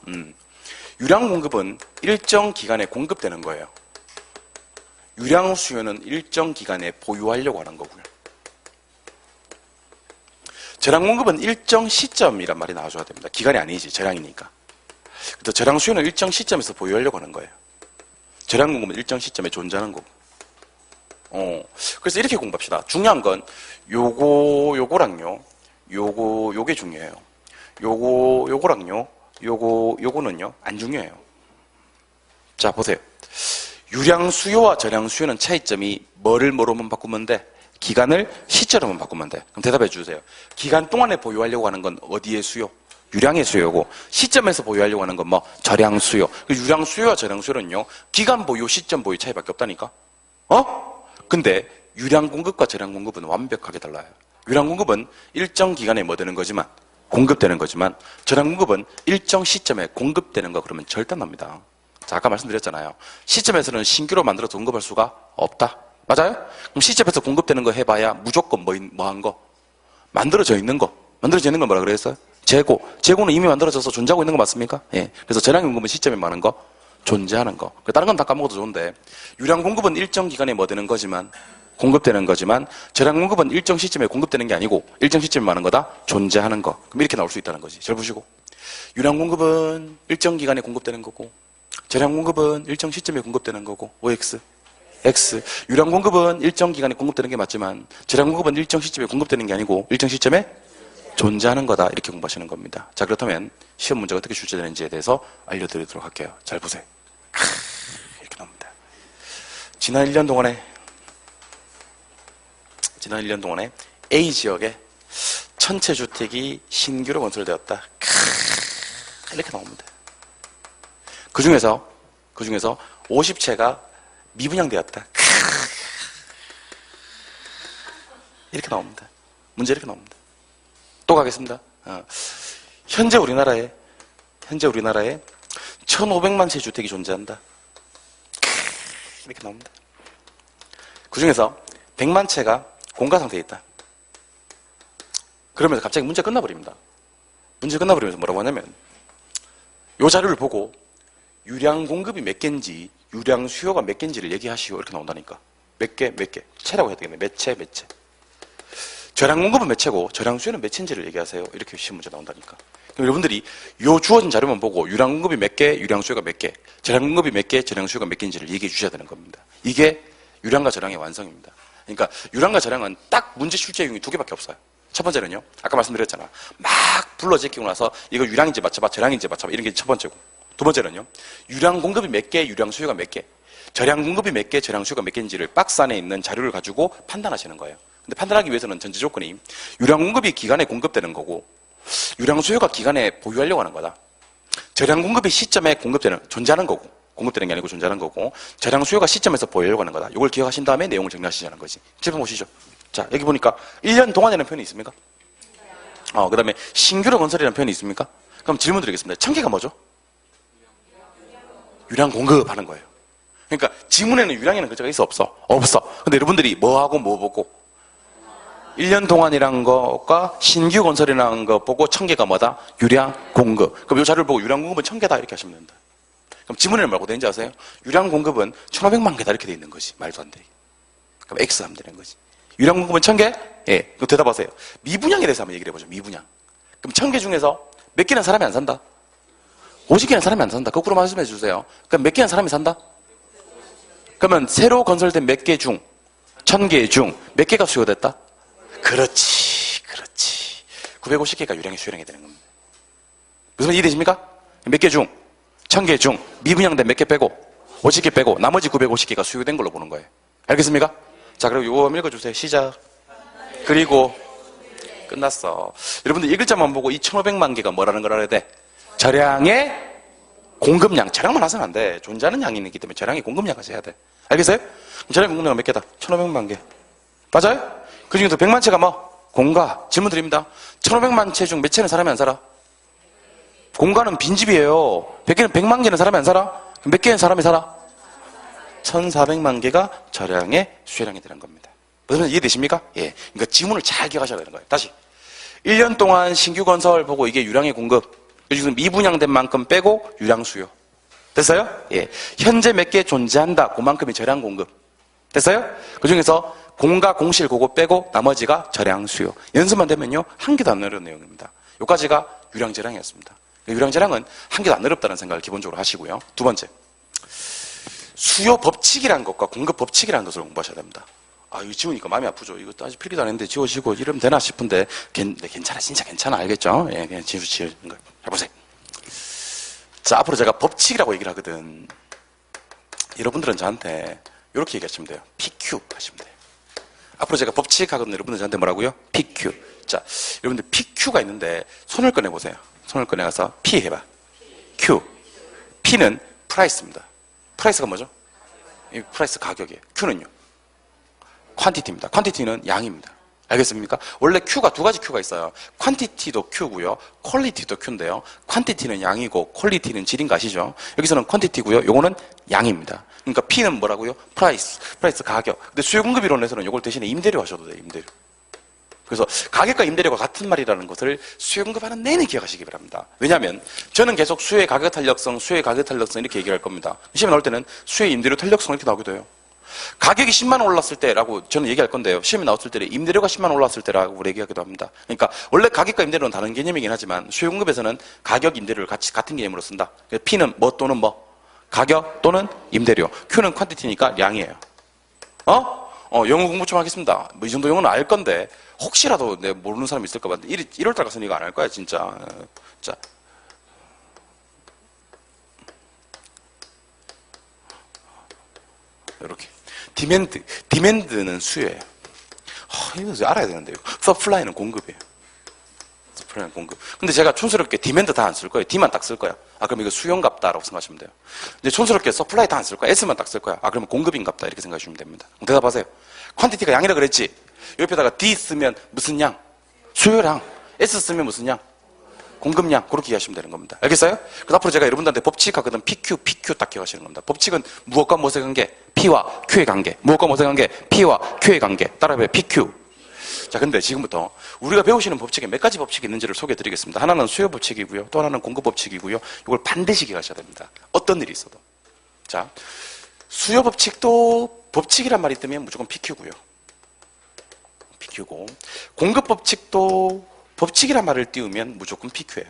유량 공급은 일정 기간에 공급되는 거예요. 유량 수요는 일정 기간에 보유하려고 하는 거고요. 저량 공급은 일정 시점이란 말이 나와줘야 됩니다. 기간이 아니지, 저량이니까. 그래서 저량 수요는 일정 시점에서 보유하려고 하는 거예요. 저량 공급은 일정 시점에 존재하는 거고. 그래서 이렇게 공부합시다. 중요한 건 요거랑요. 요게 중요해요. 요거랑요. 요거는요. 안 중요해요. 자, 보세요. 유량 수요와 저량 수요는 차이점이 뭐로만 바꾸면 돼? 기간을 시점으로만 바꾸면 돼. 그럼 대답해 주세요. 기간 동안에 보유하려고 하는 건 어디의 수요? 유량의 수요고, 시점에서 보유하려고 하는 건 저량 수요. 유량 수요와 저량 수요는요, 기간 보유, 시점 보유 차이밖에 없다니까? 근데 유량 공급과 저량 공급은 완벽하게 달라요. 유량 공급은 일정 기간에 되는 거지만, 공급되는 거지만, 저량 공급은 일정 시점에 공급되는 거 그러면 절단납니다. 자, 아까 말씀드렸잖아요. 시점에서는 신규로 만들어서 공급할 수가 없다. 맞아요? 그럼 시점에서 공급되는 거 해봐야 무조건 뭐한 거? 만들어져 있는 거. 만들어져 있는 건 뭐라 그랬어요? 재고. 재고는 이미 만들어져서 존재하고 있는 거 맞습니까? 예. 그래서 저량 공급은 시점에 많은 거, 존재하는 거. 다른 건 다 까먹어도 좋은데, 유량 공급은 일정 기간에 뭐 되는 거지만, 공급되는 거지만, 저량 공급은 일정 시점에 공급되는 게 아니고, 일정 시점에 많은 거다? 존재하는 거. 그럼 이렇게 나올 수 있다는 거지. 잘 보시고. 유량 공급은 일정 기간에 공급되는 거고, 저량 공급은 일정 시점에 공급되는 거고, OX. X. 유량 공급은 일정 기간에 공급되는 게 맞지만, 저량 공급은 일정 시점에 공급되는 게 아니고, 일정 시점에 존재하는 거다. 이렇게 공부하시는 겁니다. 자, 그렇다면 시험 문제가 어떻게 출제되는지에 대해서 알려드리도록 할게요. 잘 보세요. 이렇게 나옵니다. 지난 1년 동안에 A 지역에 1000채 주택이 신규로 건설되었다. 이렇게 나옵니다. 그 중에서 50채가 미분양되었다. 이렇게 나옵니다. 문제 이렇게 나옵니다. 또 가겠습니다. 현재 우리나라에 1500만 채 주택이 존재한다. 이렇게 나옵니다. 그 중에서 100만 채가 공가 상태에 있다. 그러면서 갑자기 문제 끝나버립니다. 문제 끝나버리면서 뭐라고 하냐면, 요 자료를 보고 유량 공급이 몇 개인지, 유량 수요가 몇 개인지를 얘기하시오. 이렇게 나온다니까. 몇 개. 채라고 해야 되겠네. 몇 채. 저량 공급은 몇 채고, 저량 수요는 몇 채인지를 얘기하세요. 이렇게 시험 문제 나온다니까. 그럼 여러분들이 요 주어진 자료만 보고 유량 공급이 몇 개, 유량 수요가 몇 개, 저량 공급이 몇 개, 저량 수요가 몇 개인지를 얘기해 주셔야 되는 겁니다. 이게 유량과 저량의 완성입니다. 그러니까 유량과 저량은 딱 문제 출제 유형이 두 개밖에 없어요. 첫 번째는요, 아까 말씀드렸잖아. 막 불러 제끼고 나서 이거 유량인지 맞춰봐, 저량인지 맞춰봐, 이런 게 첫 번째고. 두 번째는요, 유량 공급이 몇 개, 유량 수요가 몇 개, 저량 공급이 몇 개, 저량 수요가 몇 개인지를 박스 안에 있는 자료를 가지고 판단하시는 거예요. 근데 판단하기 위해서는 전제 조건이 유량 공급이 기간에 공급되는 거고, 유량 수요가 기간에 보유하려고 하는 거다. 저량 공급이 시점에 존재하는 거고, 공급되는 게 아니고 존재하는 거고, 저량 수요가 시점에서 보유하려고 하는 거다. 이걸 기억하신 다음에 내용을 정리하시자는 거지. 질문 보시죠. 자, 여기 보니까 1년 동안이라는 표현이 있습니까? 그 다음에 신규로 건설이라는 표현이 있습니까? 그럼 질문 드리겠습니다. 1000개가 뭐죠? 유량 공급하는 거예요. 그러니까 지문에는 유량이라는 글자가 있어, 없어? 없어. 근데 여러분들이 뭐하고 뭐 보고? 1년 동안이란 거가 신규 건설이라는 거 보고 1000개가 뭐다? 유량 공급. 그럼 이 자료를 보고 유량 공급은 1000개다 이렇게 하시면 된다. 그럼 지문에는 뭐라고 되는지 아세요? 유량 공급은 1500만 개다 이렇게 돼 있는 거지. 말도 안 돼. 그럼 X 하면 되는 거지. 유량 공급은 1000개? 예. 그럼 대답하세요. 미분양에 대해서 한번 얘기를 해보죠. 미분양. 그럼 1000개 중에서 몇 개는 사람이 안 산다? 50개는 사람이 안 산다. 거꾸로 말씀해 주세요. 그럼 몇 개는 사람이 산다? 그러면 새로 건설된 몇 개 중, 1000개 중 몇 개가 수요됐다? 그렇지. 950개가 유량이 수요량이 되는 겁니다. 무슨 말 이해되십니까? 몇 개 중, 1000개 중 미분양된 몇 개 빼고 50개 빼고 나머지 950개가 수요된 걸로 보는 거예요. 알겠습니까? 자, 그리고 요거 한번 읽어주세요. 시작. 그리고 끝났어. 여러분들 이 글자만 보고 이 1500만 개가 뭐라는 걸 알아야 돼? 저량의 공급량. 저량만 하서는 안 돼. 존재하는 양이 있기 때문에 저량의 공급량까지 해야 돼. 알겠어요? 그럼 저량의 공급량은 몇 개다? 1500만 개. 맞아요? 그 중에서 100만 채가 뭐? 공가. 질문 드립니다. 1500만 채 중 몇 채는 사람이 안 살아? 공가는 빈집이에요. 100개는 100만 개는 사람이 안 살아? 그럼 몇 개는 사람이 살아? 1400만 개가 저량의 수요량이 되는 겁니다. 무슨 이해되십니까? 예. 그러니까 지문을 잘 기억하셔야 되는 거예요. 다시. 1년 동안 신규 건설 보고 이게 유량의 공급. 여기서 미분양된 만큼 빼고 유량 수요. 됐어요? 예. 현재 몇 개 존재한다. 그만큼이 저량 공급. 됐어요? 그 중에서 공가, 공실, 그거 빼고 나머지가 저량 수요. 연습만 되면요. 한 개도 안 어려운 내용입니다. 요까지가 유량 저량이었습니다. 유량 저량은 한 개도 안 어렵다는 생각을 기본적으로 하시고요. 두 번째. 수요 법칙이라는 것과 공급 법칙이라는 것을 공부하셔야 됩니다. 이거 지우니까 마음이 아프죠. 이거 아직 필기도 안 했는데 지워지고 이러면 되나 싶은데, 괜찮아. 진짜 괜찮아. 알겠죠? 예, 그냥 지우는 거. 해보세요. 자, 앞으로 제가 법칙이라고 얘기를 하거든. 여러분들은 저한테 이렇게 얘기하시면 돼요. PQ 하시면 돼요. 앞으로 제가 법칙 하거든. 여러분들 저한테 뭐라고요? PQ. 자, 여러분들 PQ가 있는데 손을 꺼내보세요. 손을 꺼내가서 P 해봐. Q. P는 프라이스입니다. 프라이스가 뭐죠? 이 프라이스 가격이에요. Q는요? 퀀티티입니다. 퀀티티는 양입니다. 알겠습니까? 원래 Q가 두 가지 Q가 있어요. 퀀티티도 Q고요. 퀄리티도 Q인데요. 퀀티티는 양이고 퀄리티는 질인 거 아시죠? 여기서는 퀀티티고요. 요거는 양입니다. 그러니까 P는 뭐라고요? 프라이스 가격. 근데 수요 공급 이론에서는 요걸 대신에 임대료 하셔도 돼요. 임대료. 그래서 가격과 임대료가 같은 말이라는 것을 수요 공급하는 내내 기억하시기 바랍니다. 왜냐하면 저는 계속 수요의 가격 탄력성, 수요의 가격 탄력성 이렇게 얘기를 할 겁니다. 시험에 나올 때는 수요의 임대료 탄력성 이렇게 나오기도 해요. 가격이 10만 원 올랐을 때라고 저는 얘기할 건데요. 시험에 나왔을 때 임대료가 10만 원 올랐을 때라고 얘기하기도 합니다. 그러니까 원래 가격과 임대료는 다른 개념이긴 하지만 수요 공급에서는 가격, 임대료를 같은 개념으로 쓴다. P는 뭐 또는 뭐 가격 또는 임대료. Q는 퀀티티니까 양이에요. 영어 공부 좀 하겠습니다. 뭐 이 정도 영어는 알 건데 혹시라도 내가 모르는 사람이 있을까 봐 1월달 가서는 이거 안 할 거야 진짜. 자, 이렇게 디맨드는 수요예요. 이거 알아야 되는데요. 서플라이는 공급이에요. 서플라이는 공급. 근데 제가 촌스럽게 디맨드 다 안 쓸 거예요. D만 딱 쓸 거야. 그럼 이거 수요인갑다라고 생각하시면 돼요. 이제 촌스럽게 서플라이 다 안 쓸 거야. S만 딱 쓸 거야. 그러면 공급인갑다 이렇게 생각하시면 됩니다. 대답하세요. 퀀티티가 양이라 그랬지. 옆에다가 D 쓰면 무슨 양? 수요량. S 쓰면 무슨 양? 공급량. 그렇게 이해하시면 되는 겁니다. 알겠어요? 그래서 앞으로 제가 여러분들한테 법칙 하거든. PQ 딱 기억하시는 겁니다. 법칙은 무엇과 무엇의 관계? P와 Q의 관계. 무엇과 무엇의 관계? P와 Q의 관계. 따라해봐요. PQ. 자, 근데 지금부터 우리가 배우시는 법칙에 몇 가지 법칙이 있는지를 소개해 드리겠습니다. 하나는 수요 법칙이고요. 또 하나는 공급 법칙이고요. 이걸 반드시 기억하셔야 됩니다. 어떤 일이 있어도. 자, 수요 법칙도 법칙이란 말이 뜨면 무조건 PQ고요. PQ고. 공급 법칙도 법칙이란 말을 띄우면 무조건 PQ예요.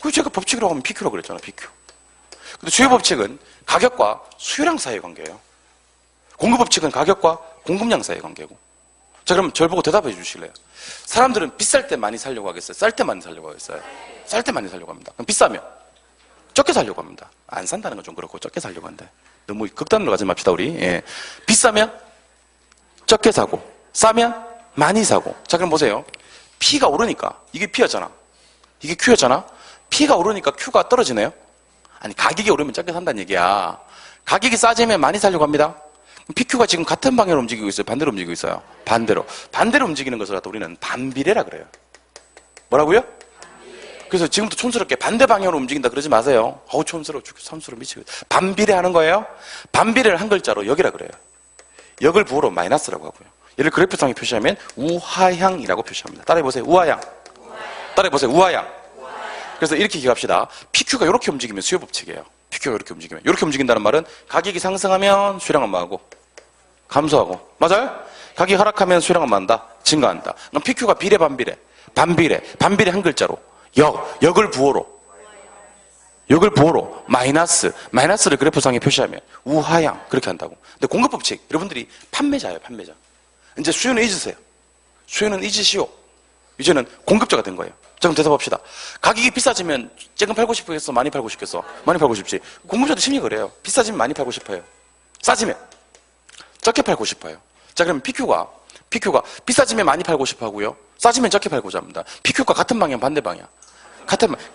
그래서 제가 법칙이라고 하면 PQ라고 그랬잖아요. PQ. 근데 수요 법칙은 가격과 수요량 사이의 관계예요. 공급 법칙은 가격과 공급량 사이의 관계고. 자, 그럼 저를 보고 대답해 주실래요? 사람들은 비쌀 때 많이 살려고 하겠어요? 쌀 때 많이 살려고 하겠어요? 쌀 때 많이 살려고 합니다. 그럼 비싸면? 적게 살려고 합니다. 안 산다는 건 좀 그렇고 적게 살려고 한대. 너무 극단으로 가지 맙시다 우리. 예. 비싸면 적게 사고 싸면 많이 사고. 자, 그럼 보세요. P가 오르니까 이게 P였잖아. 이게 Q였잖아. P가 오르니까 Q가 떨어지네요. 아니 가격이 오르면 적게 산다는 얘기야. 가격이 싸지면 많이 살려고 합니다. PQ가 지금 같은 방향으로 움직이고 있어요? 반대로 움직이고 있어요? 반대로 움직이는 것을 갖다 우리는 반비례라 그래요. 뭐라고요? 그래서 지금부터 촌스럽게 반대 방향으로 움직인다 그러지 마세요. 촌스러워 죽겠어. 삼스러워 미치겠어. 반비례 하는 거예요. 반비례를 한 글자로 역이라 그래요. 역을 부호로 마이너스라고 하고요. 얘를 그래프상에 표시하면 우하향이라고 표시합니다. 따라해보세요. 우하향. 따라해보세요. 우하향. 그래서 이렇게 기억합시다. PQ가 이렇게 움직이면 수요 법칙이에요. PQ가 이렇게 움직이면. 이렇게 움직인다는 말은 가격이 상승하면 수요량은 뭐하고? 감소하고. 맞아요? 가격이 하락하면 수요량은 뭐한다? 증가한다. 그럼 PQ가 비례, 반비례 한 글자로. 역을 부호로 마이너스를 그래프상에 표시하면 우하향 그렇게 한다고. 근데 공급 법칙 여러분들이 판매자예요. 이제 수요는 잊으세요. 수요는 잊으시오. 이제는 공급자가 된 거예요. 자, 그럼 대답합시다. 가격이 비싸지면 조금 팔고 싶겠어? 많이 팔고 싶겠어? 많이 팔고 싶지. 공급자도 심리 그래요. 비싸지면 많이 팔고 싶어요. 싸지면 적게 팔고 싶어요. 자, 그러면 PQ가 비싸지면 많이 팔고 싶어 하고요. 싸지면 적게 팔고자 합니다. PQ가 같은 방향, 반대 방향.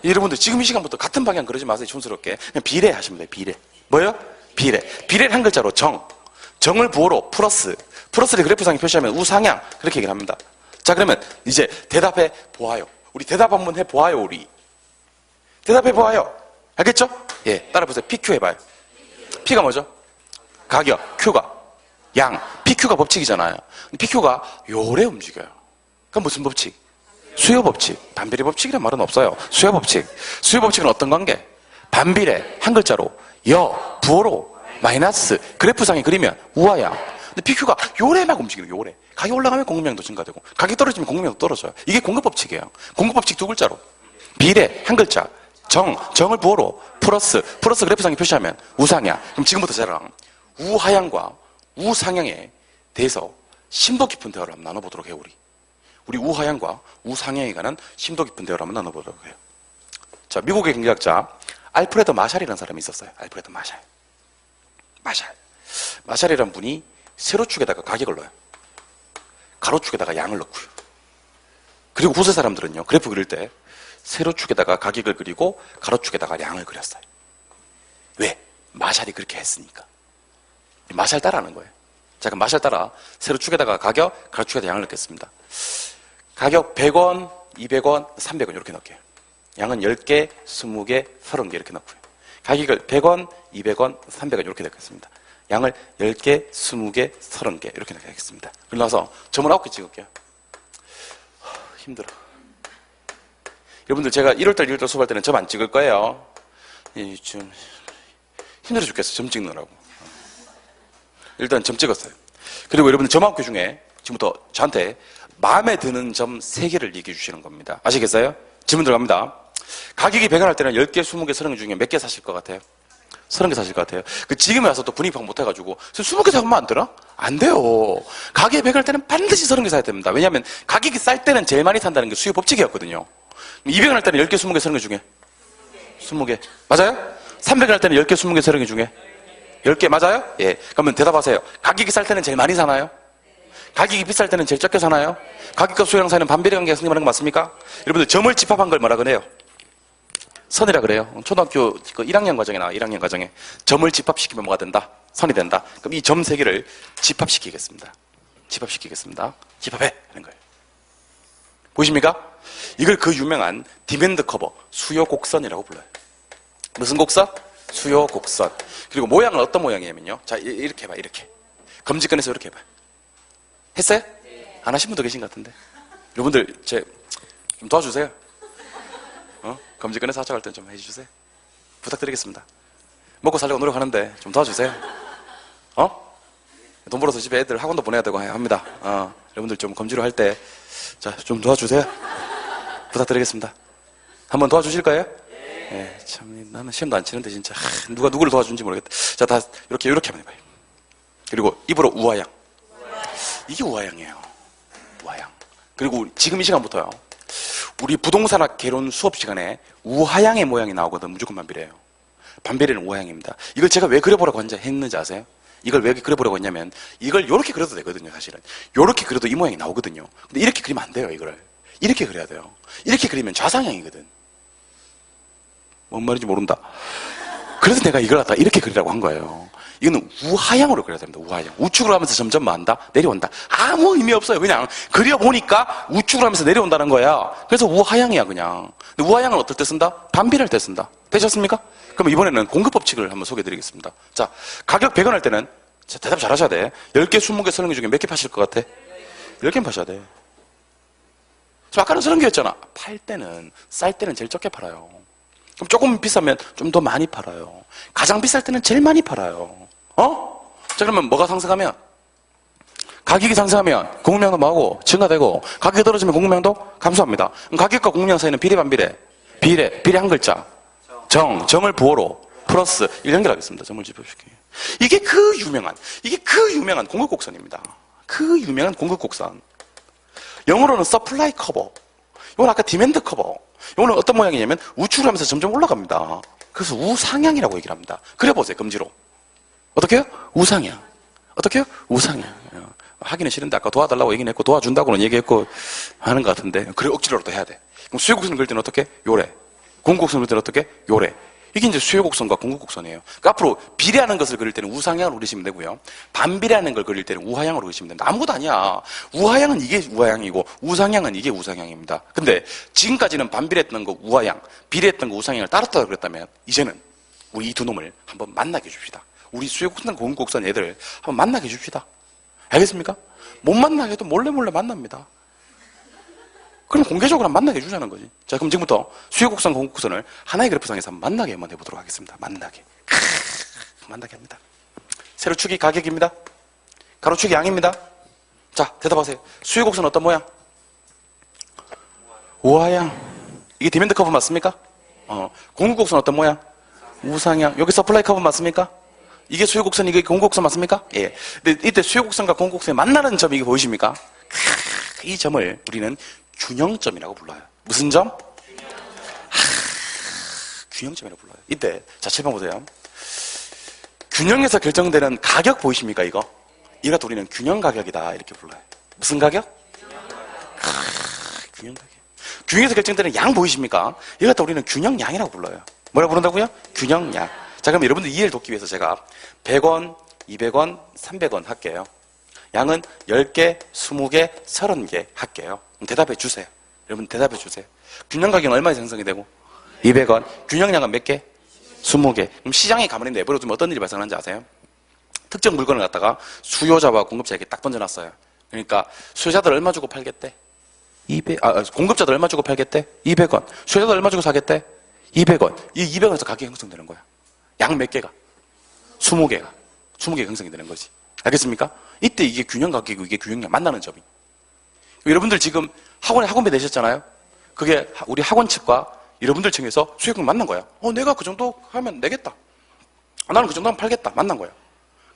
여러분들 지금 이 시간부터 같은 방향 그러지 마세요. 촌스럽게. 그냥 비례 하시면 돼요. 비례. 뭐예요? 비례를 한 글자로 정을 부호로 플러스를 그래프상에 표시하면 우상향 그렇게 얘기를 합니다. 자, 그러면 이제 대답해 보아요. 우리 대답 한번 해 보아요. 우리 대답해 보아요. 알겠죠? 예, 따라보세요. PQ 해봐요. P가 뭐죠? 가격, Q가 양. PQ가 법칙이잖아요. PQ가 요래 움직여요. 그럼 무슨 법칙? 수요 법칙. 반비례 법칙이란 말은 없어요. 수요 법칙은 어떤 관계? 반비례 한 글자로 부호로 마이너스 그래프상에 그리면 우하향. 근데 PQ가 요래 막 움직이는 요래. 가격이 올라가면 공급량도 증가되고 가격이 떨어지면 공급량도 떨어져요. 이게 공급 법칙이에요. 공급 법칙 두 글자로 비례 한 글자 정을 부호로 플러스 그래프상에 표시하면 우상향. 그럼 지금부터 저랑 우하향과 우상향에 대해서 심도 깊은 대화를 한번 나눠보도록 해요. 우리 우하향과 우상향에 관한 심도 깊은 대화를 한번 나눠보도록 해요. 자, 미국의 경제학자 알프레드 마샬이라는 사람이 있었어요. 알프레드 마샬이라는 분이 세로축에다가 가격을 넣어요. 가로축에다가 양을 넣고요. 그리고 후세 사람들은요, 그래프 그릴 때 세로축에다가 가격을 그리고 가로축에다가 양을 그렸어요. 왜? 마샬이 그렇게 했으니까. 마샬 따라하는 거예요. 자, 그럼 마샬 따라 세로축에다가 가격, 가로축에다가 양을 넣겠습니다. 가격 100원, 200원, 300원 이렇게 넣을게요. 양은 10개, 20개, 30개 이렇게 넣고요. 가격을 100원, 200원, 300원 이렇게 넣겠습니다. 양을 10개, 20개, 30개 이렇게 넣겠습니다. 그러고 나서 점을 9개 찍을게요. 힘들어. 여러분들 제가 1월달, 2월달 수업할 때는 점 안 찍을 거예요. 좀 힘들어 죽겠어. 점 찍느라고. 일단 점 찍었어요. 그리고 여러분들 점학교 중에 지금부터 저한테 마음에 드는 점 3개를 얘기해 주시는 겁니다. 아시겠어요? 질문 들어갑니다. 가격이 100원 할 때는 10개, 20개, 30개 중에 몇 개 사실 것 같아요? 30개 사실 것 같아요. 지금에 와서 또 분위기 파악 못해가지고 20개 사면 안 되나? 안 돼요. 가격이 100원 할 때는 반드시 30개 사야 됩니다. 왜냐하면 가격이 쌀 때는 제일 많이 산다는 게 수요 법칙이었거든요. 200원 할 때는 10개, 20개, 30개 중에 20개. 맞아요? 300원 할 때는 10개, 20개, 30개 중에 10개. 맞아요? 예. 그러면 대답하세요. 가격이 쌀 때는 제일 많이 사나요? 가격이 비쌀 때는 제일 적게 사나요? 가격과 수요랑 사이는 반비례 관계가 성립하는 거 맞습니까? 여러분들 점을 집합한 걸 뭐라 그래요? 선이라 그래요. 초등학교 1학년 과정에 나와. 1학년 과정에 점을 집합시키면 뭐가 된다? 선이 된다. 그럼 이 점 3개를 집합시키겠습니다. 집합시키겠습니다. 집합해! 하는 거예요. 보이십니까? 이걸 그 유명한 디맨드 커버, 수요 곡선이라고 불러요. 무슨 곡선? 수요 곡선. 그리고 모양은 어떤 모양이냐면요. 자, 이렇게 해봐, 이렇게. 검지 꺼내서 이렇게 해봐. 했어요? 안 하신 분도 계신 것 같은데. 여러분들, 좀 도와주세요. 검지 꺼내서 하자고 할 땐 좀 해주세요. 부탁드리겠습니다. 먹고 살려고 노력하는데 좀 도와주세요. 돈 벌어서 집에 애들 학원도 보내야 되고 합니다. 여러분들 좀 검지로 할 때, 자, 좀 도와주세요. 부탁드리겠습니다. 한번 도와주실 거예요? 예, 참, 나는 시험도 안 치는데 진짜 누가 누구를 도와주는지 모르겠다. 자, 다 이렇게 한번 해봐요. 그리고 입으로 우하양. 이게 우하양이에요. 우하양. 그리고 지금 이 시간부터요. 우리 부동산학 개론 수업 시간에 우하양의 모양이 나오거든. 무조건 반비례예요. 반비례는 우하양입니다. 이걸 제가 왜 그려보라고 했는지 아세요? 이걸 왜 그려보라고 했냐면 이걸 이렇게 그려도 되거든요. 사실은 이렇게 그려도 이 모양이 나오거든요. 근데 이렇게 그리면 안 돼요. 이거를 이렇게 그려야 돼요. 이렇게 그리면 좌상향이거든. 뭔 말인지 모른다. 그래서 내가 이걸 갖다 이렇게 그리라고 한 거예요. 이거는 우하향으로 그려야 됩니다. 우하향. 우측으로 하면서 점점 뭐 한다? 내려온다. 아무 의미 없어요. 그냥 그려보니까 우측으로 하면서 내려온다는 거야. 그래서 우하향이야 그냥. 근데 우하향은 어떨 때 쓴다? 반비례할 때 쓴다. 되셨습니까? 그럼 이번에는 공급법칙을 한번 소개해드리겠습니다. 자, 가격 100원 할 때는 자, 대답 잘 하셔야 돼. 10개, 20개, 30개 중에 몇 개 파실 것 같아? 10개는 파셔야 돼. 저 아까는 30개였잖아. 팔 때는, 쌀 때는 제일 적게 팔아요. 그럼 조금 비싸면 좀 더 많이 팔아요. 가장 비쌀 때는 제일 많이 팔아요. 자, 그러면 뭐가 상승하면? 가격이 상승하면 공급량도 뭐하고 증가되고, 가격이 떨어지면 공급량도 감소합니다. 그럼 가격과 공급량 사이는 비례, 반비례? 비례 한 글자. 정을 부호로 플러스 이걸 연결하겠습니다. 점을 집합시키기. 이게 그 유명한 공급곡선입니다. 그 유명한 공급곡선. 영어로는 서플라이 커버. 이건 아까 디맨드 커버. 이거는 어떤 모양이냐면 우측으로 하면서 점점 올라갑니다. 그래서 우상향이라고 얘기를 합니다. 그려보세요. 검지로. 어떻게 해요? 우상향. 어떻게 해요? 우상향. 하기는 싫은데 아까 도와달라고 얘기는 했고 도와준다고는 얘기했고 하는 것 같은데 그래 억지로라도 해야 돼. 그럼 수요곡선을 그릴 때는 어떻게? 요래. 공급곡선을 그릴 때는 어떻게? 요래. 이게 이제 수요곡선과 공급곡선이에요. 그러니까 앞으로 비례하는 것을 그릴 때는 우상향으로 그리시면 되고요. 반비례하는 걸 그릴 때는 우하향으로 그리시면 됩니다. 아무것도 아니야. 우하향은 이게 우하향이고 우상향은 이게 우상향입니다. 근데 지금까지는 반비례했던 거 우하향, 비례했던 거 우상향을 따로따로 그렸다면 이제는 우리 이 두 놈을 한번 만나게 해줍시다. 우리 수요곡선과 공급곡선 애들 한번 만나게 해줍시다. 알겠습니까? 못 만나게 해도 몰래 만납니다. 그럼 공개적으로 한번 만나게 해주자는 거지. 자, 그럼 지금부터 수요곡선, 공급곡선을 하나의 그래프상에서 한번 만나게 한번 해보도록 하겠습니다. 만나게 합니다. 세로축이 가격입니다. 가로축이 양입니다. 자, 대답하세요. 수요곡선 어떤 모양? 우하향. 이게 디맨드 커브 맞습니까? 공급곡선 어떤 모양? 우상향. 여기 서플라이 커브 맞습니까? 이게 수요곡선, 이게 공급곡선 맞습니까? 예. 근데 이때 수요곡선과 공급곡선이 만나는 점이 이게 보이십니까? 이 점을 우리는 균형점이라고 불러요. 무슨 점? 균형점이라고 불러요. 이때 자 7번 보세요. 균형에서 결정되는 가격 보이십니까? 이거 우리는 균형 가격이다 이렇게 불러요. 무슨 가격? 균형 가격. 균형에서 결정되는 양 보이십니까? 이거 우리는 균형양이라고 불러요. 뭐라고 부른다고요? 균형양. 자, 그럼 여러분들 이해를 돕기 위해서 제가 100원, 200원, 300원 할게요. 양은 10개, 20개, 30개 할게요. 대답해 주세요. 여러분 대답해 주세요. 균형 가격은 얼마에 생성이 되고? 200원. 균형량은 몇 개? 20개. 그럼 시장에 가만히 내버려두면 어떤 일이 발생하는지 아세요? 특정 물건을 갖다가 수요자와 공급자에게 딱 던져놨어요. 그러니까 수요자들 얼마 주고 팔겠대? 공급자들 얼마 주고 팔겠대? 200원. 수요자들 얼마 주고 사겠대? 200원. 이 200원에서 가격이 형성되는 거야. 양 몇 개가? 20개가. 20개가 형성이 되는 거지. 알겠습니까? 이때 이게 균형 가격이고 이게 균형량 만나는 점이. 여러분들 지금 학원비 내셨잖아요? 그게 우리 학원 측과 여러분들 층에서 수익금 만난 거야. 내가 그 정도 하면 내겠다. 나는 그 정도 하면 팔겠다. 만난 거야.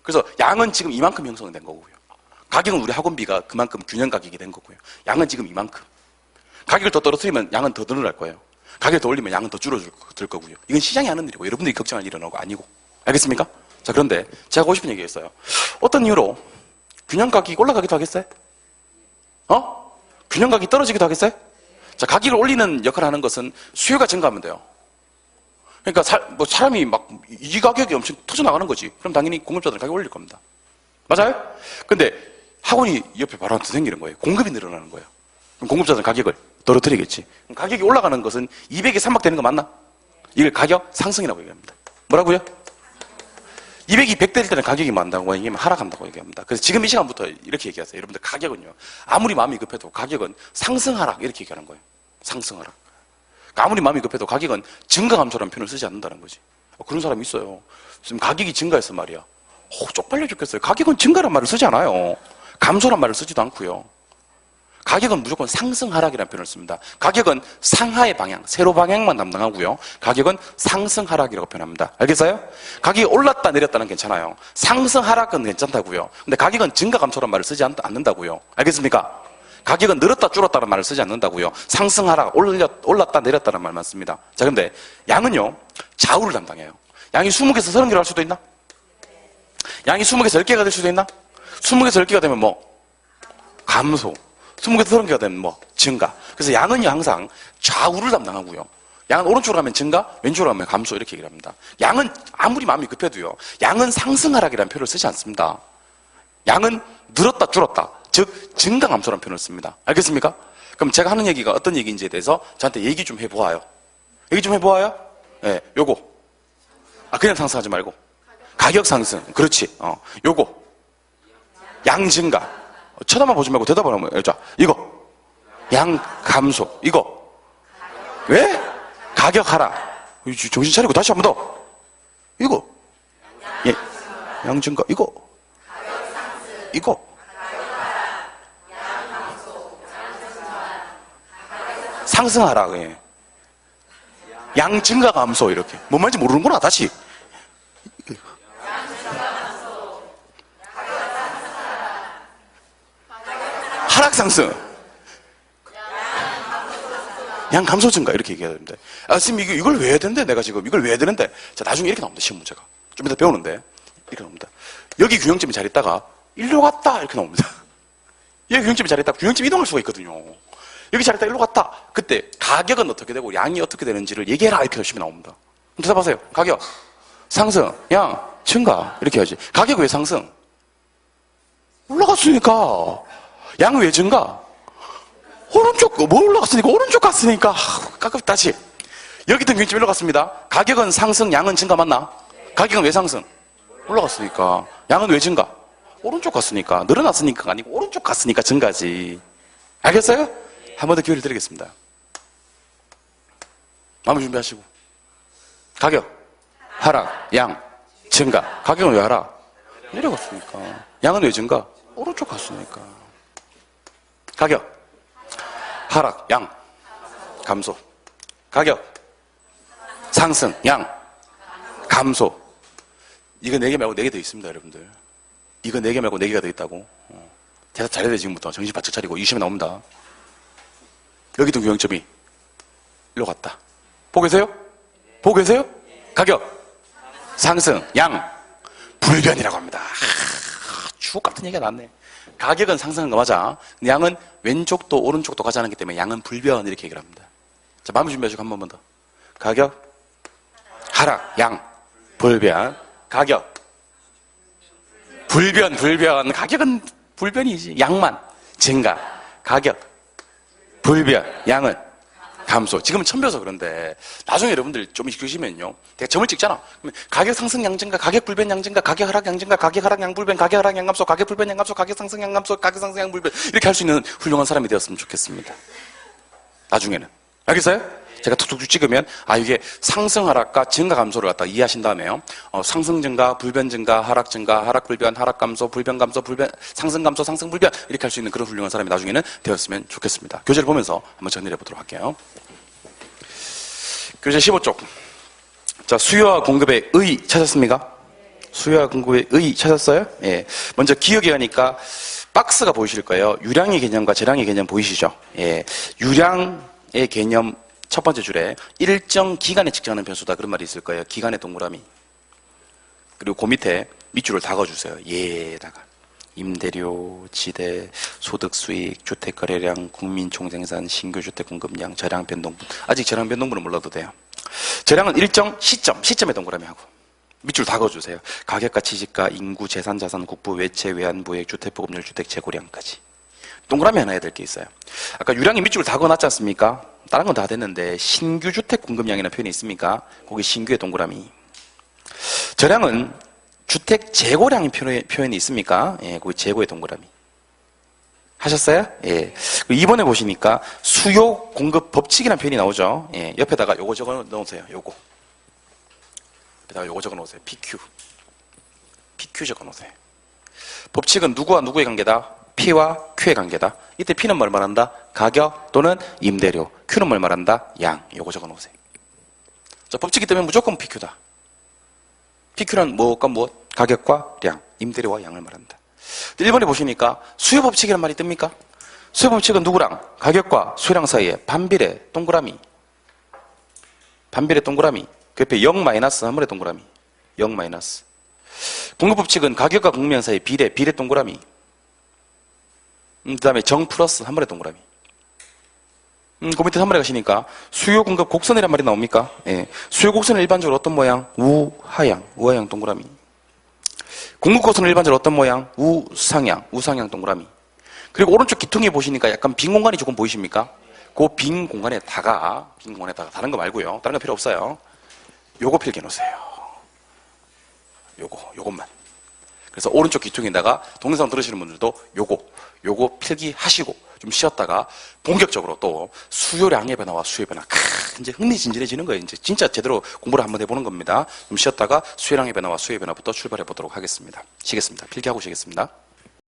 그래서 양은 지금 이만큼 형성된 거고요. 가격은 우리 학원비가 그만큼 균형 가격이 된 거고요. 양은 지금 이만큼. 가격을 더 떨어뜨리면 양은 더 늘어날 거예요. 가격을 더 올리면 양은 더 줄어들 거고요. 이건 시장이 하는 일이고 여러분들이 걱정할 일은 아니고. 알겠습니까? 자, 그런데 제가 하고 싶은 얘기가 있어요. 어떤 이유로 균형 가격이 올라가기도 하겠어요? 균형 가격이 떨어지기도 하겠어요? 자, 가격을 올리는 역할을 하는 것은 수요가 증가하면 돼요. 그러니까 사람이 막 이 가격이 엄청 터져나가는 거지. 그럼 당연히 공급자들은 가격 올릴 겁니다. 맞아요? 근데 학원이 옆에 바로 하나 더 생기는 거예요. 공급이 늘어나는 거예요. 그럼 공급자들은 가격을 떨어뜨리겠지. 그럼 가격이 올라가는 것은 200이 삼박되는 거 맞나? 이걸 가격 상승이라고 얘기합니다. 뭐라고요? 200이 100 될 때는 가격이 많다고 얘기하면 하락한다고 얘기합니다. 그래서 지금 이 시간부터 이렇게 얘기하세요. 여러분들 가격은요. 아무리 마음이 급해도 가격은 상승하락 이렇게 얘기하는 거예요. 상승하락. 그러니까 아무리 마음이 급해도 가격은 증가 감소라는 표현을 쓰지 않는다는 거지. 그런 사람이 있어요. 지금 가격이 증가해서 말이야. 쪽팔려 죽겠어요. 가격은 증가란 말을 쓰지 않아요. 감소란 말을 쓰지도 않고요. 가격은 무조건 상승 하락이라는 표현을 씁니다. 가격은 상하의 방향, 세로 방향만 담당하고요. 가격은 상승 하락이라고 표현합니다. 알겠어요? 가격이 올랐다 내렸다는 괜찮아요. 상승 하락은 괜찮다고요. 근데 가격은 증가 감소란 말을 쓰지 않는다고요. 알겠습니까? 가격은 늘었다 줄었다는 말을 쓰지 않는다고요. 상승 하락, 올랐다 내렸다는 말만 씁니다. 자, 근데 양은요, 좌우를 담당해요. 양이 20개에서 30개로 할 수도 있나? 양이 20개에서 10개가 될 수도 있나? 20개에서 10개가 되면 뭐? 감소. 20개에서 30개가 되면 뭐? 증가. 그래서 양은요, 항상 좌우를 담당하고요. 양은 오른쪽으로 하면 증가, 왼쪽으로 하면 감소 이렇게 얘기를 합니다. 양은 아무리 마음이 급해도요. 양은 상승하락이라는 표현을 쓰지 않습니다. 양은 늘었다 줄었다. 즉 증가 감소라는 표현을 씁니다. 알겠습니까? 그럼 제가 하는 얘기가 어떤 얘기인지에 대해서 저한테 얘기 좀 해보아요. 얘기 좀 해보아요? 네, 요거. 그냥 상승하지 말고. 가격 상승. 그렇지. 요거. 양 증가. 쳐다만 보지 말고 대답을 하면, 자, 이거. 양 감소. 이거. 왜? 가격 하락. 정신 차리고 다시 한 번 더. 이거. 예. 양 증가. 이거. 이거. 상승 하락. 예. 양 증가 감소 이렇게. 뭔 말인지 모르는구나. 다시. 하락 상승. 양 감소 증가 이렇게 얘기해야 됩니다. 선생님 이걸 왜 해야 되는데 내가 지금 이걸 왜 해야 되는데 자 나중에 이렇게 나옵니다. 시험 문제가 좀 이따 배우는데 이렇게 나옵니다. 여기 균형점이 잘 있다가 일로 갔다 이렇게 나옵니다. 여기 균형점이 잘 있다가 균형점 이동할 수가 있거든요. 여기 잘 있다가 일로 갔다. 그때 가격은 어떻게 되고 양이 어떻게 되는지를 얘기해라 이렇게 열심히 나옵니다. 대답하세요. 가격 상승, 양 증가 이렇게 해야지. 가격 왜 상승? 올라갔으니까. 양 왜 증가? 오른쪽, 뭐 올라갔으니까? 오른쪽 갔으니까. 깎읍 다시. 여기 있던 균형점 일로 갔습니다. 가격은 상승, 양은 증가 맞나? 가격은 왜 상승? 올라갔으니까. 양은 왜 증가? 오른쪽 갔으니까. 늘어났으니까 아니고 오른쪽 갔으니까 증가지. 알겠어요? 한 번 더 기회를 드리겠습니다. 마음을 준비하시고. 가격, 하락, 양, 증가. 가격은 왜 하락? 내려갔으니까. 양은 왜 증가? 오른쪽 갔으니까. 가격, 하락, 양, 감소. 가격, 상승, 양, 감소. 이거 4개 말고 4개 더 있습니다, 여러분들. 이거 4개 말고 4개가 더 있다고. 대답 잘해야 돼, 지금부터. 정신 바짝 차리고. 이 시험에 나옵니다. 여기도 균형점이 일로 갔다. 보고 계세요? 보고 계세요? 가격, 상승, 양, 불변이라고 합니다. 주옥 같은 얘기가 나왔네. 가격은 상승한 거 맞아. 근데 양은 왼쪽도 오른쪽도 가지 않기 때문에 양은 불변 이렇게 얘기를 합니다. 자, 마음을 준비하시고 한 번만 더. 가격, 하락, 양, 불변. 가격, 불변. 가격은 불변이지. 양만 증가. 가격, 불변. 양은 감소. 지금은 처음 배워서 그런데 나중에 여러분들 좀 익히시면요. 내가 점을 찍잖아. 그러면 가격 상승 양증가, 가격 불변 양증가, 가격 하락 양증가, 가격 하락 양불변, 가격 하락 양감소, 가격 불변 양감소, 가격 상승 양감소, 가격 상승 양불변 이렇게 할 수 있는 훌륭한 사람이 되었으면 좋겠습니다. 나중에는. 알겠어요? 제가 툭툭 찍으면 이게 상승 하락과 증가 감소를 갖다 이해하신 다음에요. 상승 증가, 불변 증가, 하락 증가, 하락 불변, 하락 감소, 불변 감소, 불변 상승 감소, 상승 불변 이렇게 할 수 있는 그런 훌륭한 사람이 나중에는 되었으면 좋겠습니다. 교재를 보면서 한번 정리해 보도록 할게요. 교재 15쪽. 자, 수요와 공급의 의 찾았습니까? 수요와 공급의 의 찾았어요? 예. 먼저 기억이 하니까 박스가 보이실 거예요. 유량의 개념과 재량의 개념 보이시죠? 예. 유량의 개념 첫 번째 줄에 일정 기간에 측정하는 변수다 그런 말이 있을 거예요. 기간의 동그라미. 그리고 그 밑에 밑줄을 다 그어주세요. 얘에다가 임대료, 지대, 소득 수익, 주택 거래량, 국민 총생산, 신규 주택 공급량, 저량 변동분. 아직 저량 변동분은 몰라도 돼요. 저량은 일정 시점에 동그라미 하고 밑줄 다 그어주세요. 가격과 취지가, 인구, 재산, 자산, 국부, 외채, 외환, 부액, 주택 보급률, 주택 재고량까지. 동그라미 하나 해야 될 게 있어요. 아까 유량이 밑줄을 다 그어놨지 않습니까? 다른 건 다 됐는데 신규 주택 공급량이라는 표현이 있습니까? 거기 신규의 동그라미. 저량은 주택 재고량의 표현이 있습니까? 예, 거기 재고의 동그라미. 하셨어요? 예. 2번에 보시니까 수요 공급 법칙이라는 표현이 나오죠. 예, 옆에다가 요거 적어 넣으세요. 요거. 옆에다가 요거 적어 놓으세요. PQ 적어 놓으세요. 법칙은 누구와 누구의 관계다? P와 Q의 관계다. 이때 P는 뭘 말한다? 가격 또는 임대료. Q는 뭘 말한다? 양. 요거 적어 놓으세요. 자, 법칙이 때문에 무조건 PQ다. PQ는 무엇과 무엇? 가격과 량, 임대료와 양을 말한다. 1번에 보시니까 수요 법칙이란 말이 뜹니까? 수요 법칙은 누구랑? 가격과 수요량 사이에 반비례 동그라미. 반비례 동그라미. 그 옆에 0 마이너스 한 번에 동그라미. 0 마이너스. 공급 법칙은 가격과 공급량 사이에 비례 동그라미. 그 다음에 정 플러스 한 번에 동그라미. 그 밑에 한 번에 가시니까 수요 공급 곡선이란 말이 나옵니까? 예. 수요 곡선은 일반적으로 어떤 모양? 우하향 동그라미. 공급 곡선은 일반적으로 어떤 모양? 우상향 동그라미. 그리고 오른쪽 기퉁에 보시니까 약간 빈 공간이 조금 보이십니까? 그 빈 공간에다가 다른 거 말고요. 다른 거 필요 없어요. 요거 필기 놓으세요. 요것만. 그래서 오른쪽 기퉁에다가 동영상 들으시는 분들도 요거 필기하시고 좀 쉬었다가 본격적으로 또 수요량의 변화와 수요의 변화. 이제 흥미진진해지는 거예요. 이제 진짜 제대로 공부를 한번 해보는 겁니다. 좀 쉬었다가 수요량의 변화와 수요의 변화부터 출발해 보도록 하겠습니다. 쉬겠습니다. 필기하고 쉬겠습니다.